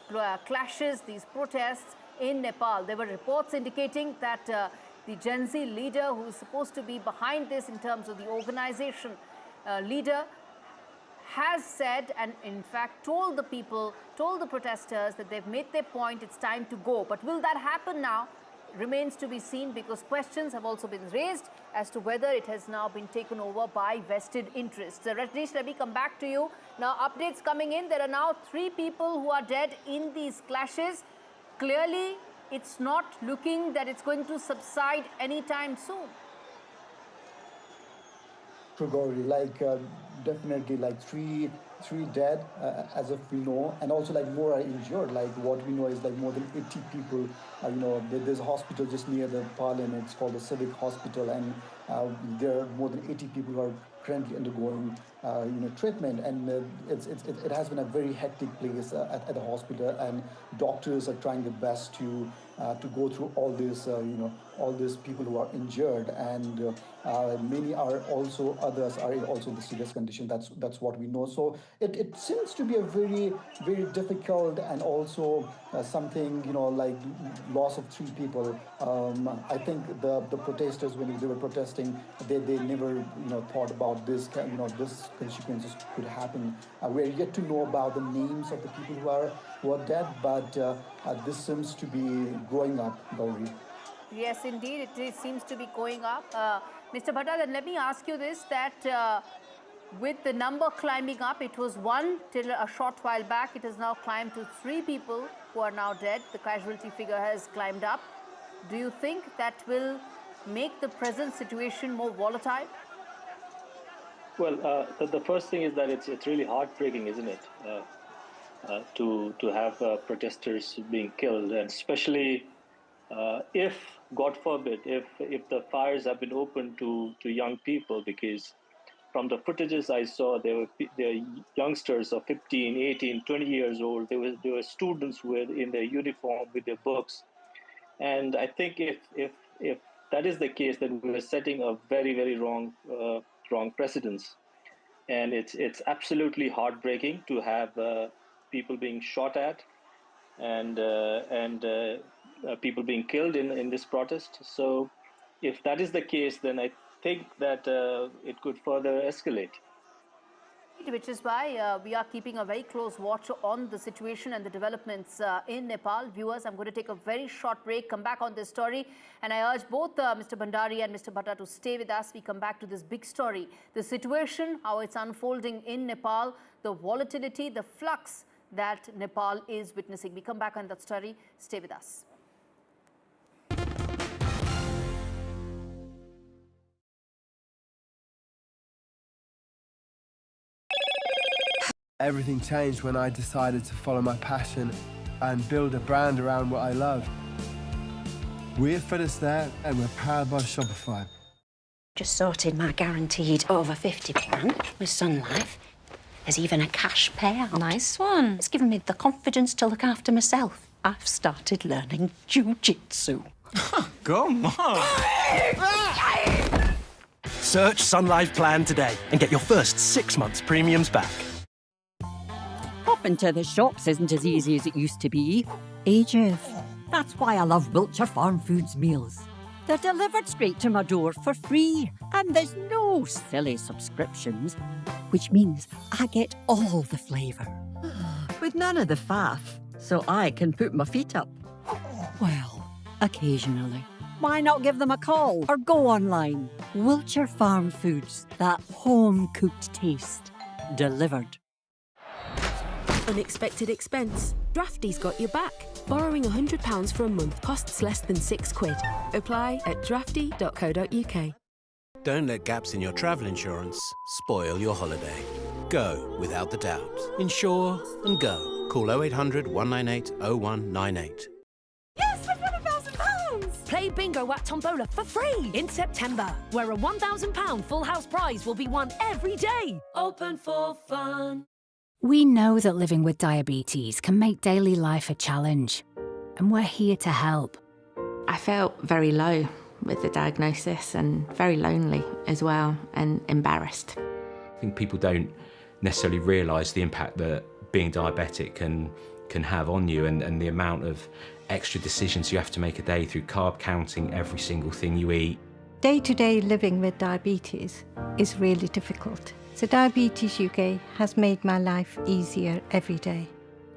clashes, these protests in Nepal. There were reports indicating that the Gen Z leader who is supposed to be behind this in terms of the organization leader has said and in fact told the people, told the protesters that they've made their point, it's time to go. But will that happen now? Remains to be seen, because questions have also been raised as to whether it has now been taken over by vested interests. Rajneesh, let me come back to you. Now, updates coming in. There are now 3 people who are dead in these clashes. Clearly, it's not looking that it's going to subside anytime soon. True, Gauri, definitely 3 dead as of we know, and also more are injured. What we know is more than 80 people. There's a hospital just near the parliament. It's called the Civic Hospital, and there are more than 80 people who are currently undergoing treatment, and it has been a very hectic place at the hospital, and doctors are trying their best to go through all this all these people who are injured, and many are also, others are also in the serious condition. That's what we know. So it seems to be a very, very difficult and also something loss of 3 people. I think the protesters, when they were protesting, they never thought about this this consequences could happen. We're yet to know about the names of the people who are dead, but this seems to be growing up, Gauri. Yes, indeed, it seems to be going up. Mr. Bhatta, then let me ask you this, that with the number climbing up, it was 1 till a short while back. It has now climbed to 3 people who are now dead. The casualty figure has climbed up. Do you think that will make the present situation more volatile? Well, the first thing is that it's really heartbreaking, isn't it, to have protesters being killed, and especially if, God forbid, if the fires have been opened to young people, because from the footages I saw, there were youngsters of 15, 18, 20 years old. There were students in their uniform with their books, and I think if that is the case, then we're setting a very, very wrong precedence. And it's absolutely heartbreaking to have people being shot at and people being killed in this protest. So if that is the case, then I think that it could further escalate. Which is why we are keeping a very close watch on the situation and the developments in Nepal. Viewers, I'm going to take a very short break, come back on this story, and I urge both Mr. Bhandari and Mr. Bhatta to stay with us. We come back to this big story, the situation, how it's unfolding in Nepal, the volatility, the flux that Nepal is witnessing. We come back on that story. Stay with us. Everything changed when I decided to follow my passion and build a brand around what I love. We're finished there and we're powered by Shopify. Just sorted my guaranteed over 50 plan with Sun Life. There's even a cash payout. Nice one. It's given me the confidence to look after myself. I've started learning jiu-jitsu. Come on! Search Sun Life Plan today and get your first 6 months premiums back. Popping to the shops isn't as easy as it used to be. Ages. That's why I love Wiltshire Farm Foods meals. They're delivered straight to my door for free, and there's no silly subscriptions, which means I get all the flavour. With none of the faff, so I can put my feet up. Well, occasionally. Why not give them a call or go online? Wiltshire Farm Foods, that home-cooked taste. Delivered. Unexpected expense? Drafty's got your back. Borrowing £100 for a month costs less than £6. Apply at drafty.co.uk. Don't let gaps in your travel insurance spoil your holiday. Go without the doubt. Insure and go. Call 0800 198 0198. Yes, we've won £1,000! Play bingo at Tombola for free in September, where a £1,000 full house prize will be won every day. Open for fun. We know that living with diabetes can make daily life a challenge, and we're here to help. I felt very low with the diagnosis and very lonely as well, and embarrassed. I think people don't necessarily realise the impact that being diabetic can have on you, and the amount of extra decisions you have to make a day through carb counting every single thing you eat. Day-to-day living with diabetes is really difficult. So Diabetes UK has made my life easier every day.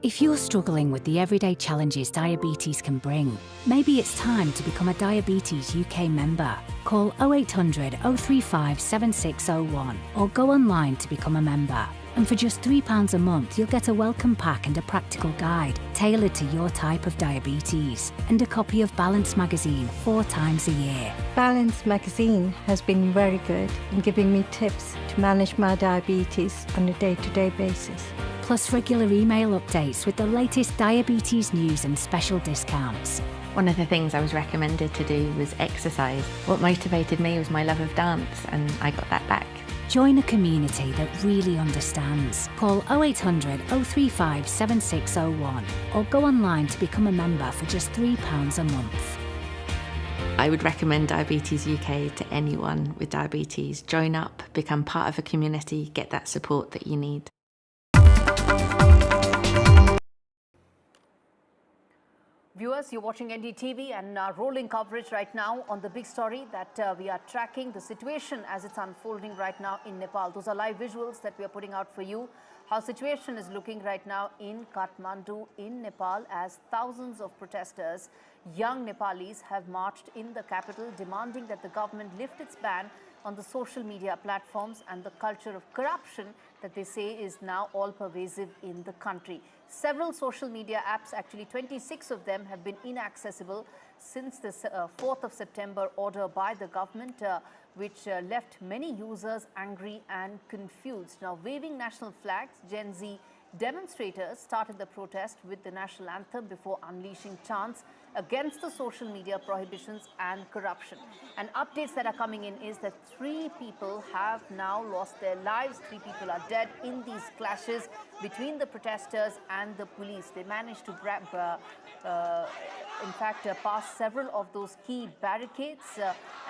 If you're struggling with the everyday challenges diabetes can bring, maybe it's time to become a Diabetes UK member. Call 0800 035 7601 or go online to become a member. And for just £3 a month, you'll get a welcome pack and a practical guide tailored to your type of diabetes, and a copy of Balance magazine 4 times a year. Balance magazine has been very good in giving me tips to manage my diabetes on a day-to-day basis. Plus regular email updates with the latest diabetes news and special discounts. One of the things I was recommended to do was exercise. What motivated me was my love of dance, and I got that back. Join a community that really understands. Call 0800 035 7601 or go online to become a member for just £3 a month. I would recommend Diabetes UK to anyone with diabetes. Join up, become part of a community, get that support that you need. Viewers, you're watching NDTV and rolling coverage right now on the big story that we are tracking, the situation as it's unfolding right now in Nepal. Those are live visuals that we are putting out for you. How situation is looking right now in Kathmandu, in Nepal, as thousands of protesters young Nepalis have marched in the capital, demanding that the government lift its ban on the social media platforms and the culture of corruption that they say is now all-pervasive in the country. Several social media apps, actually 26 of them, have been inaccessible since the 4th of September order by the government, which left many users angry and confused. Now, waving national flags, Gen Z demonstrators started the protest with the national anthem before unleashing chants against the social media prohibitions and corruption. And updates that are coming in is that 3 people have now lost their lives. 3 people are dead in these clashes between the protesters and the police. They managed to pass several of those key barricades,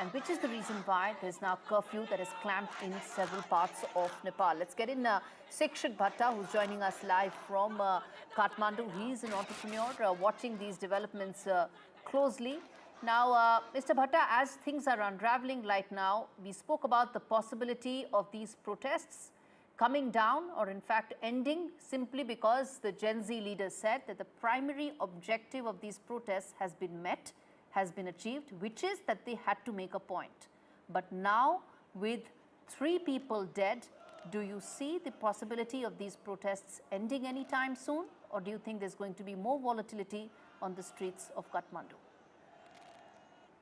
and which is the reason why there's now curfew that is clamped in several parts of Nepal. Let's get in Sikshit Bhatta, who's joining us live from Kathmandu. He's an entrepreneur watching these developments closely. Now, Mr. Bhatta, as things are unraveling right now, we spoke about the possibility of these protests coming down or in fact ending simply because the Gen Z leaders said that the primary objective of these protests has been met, has been achieved, which is that they had to make a point. But now, with 3 people dead, do you see the possibility of these protests ending anytime soon, or do you think there's going to be more volatility on the streets of Kathmandu?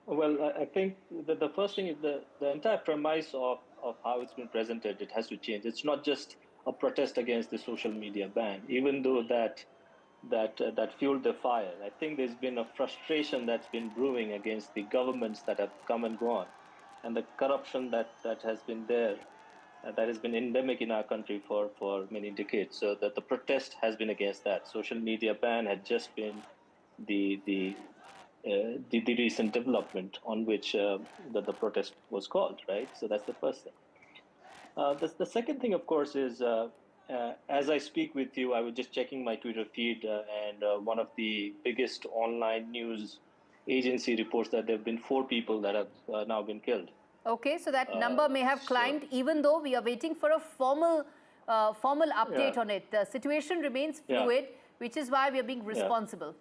Well, I think that the first thing is the entire premise of how it's been presented, it has to change. It's not just a protest against the social media ban, even though that fueled the fire. I think there's been a frustration that's been brewing against the governments that have come and gone, and the corruption that has been there, that has been endemic in our country for many decades. So that the protest has been against that. Social media ban had just been the recent development on which the protest was called, right? So that's the first thing. The second thing, of course, is as I speak with you, I was just checking my Twitter feed, and one of the biggest online news agency reports that there have been 4 people that have now been killed. Okay, so that number may have climbed, even though we are waiting for a formal update on it. The situation remains fluid, which is why we are being responsible.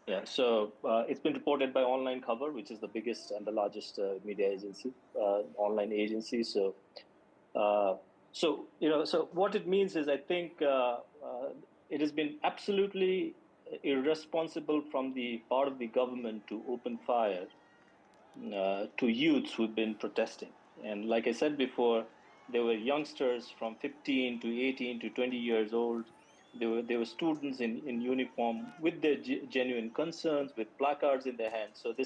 Yeah, so it's been reported by Online Cover, which is the biggest and the largest media agency, online agency. So, so what it means is, I think it has been absolutely irresponsible from the part of the government to open fire to youths who've been protesting. And like I said before, there were youngsters from 15 to 18 to 20 years old. There were students in uniform with their genuine concerns, with placards in their hands. So this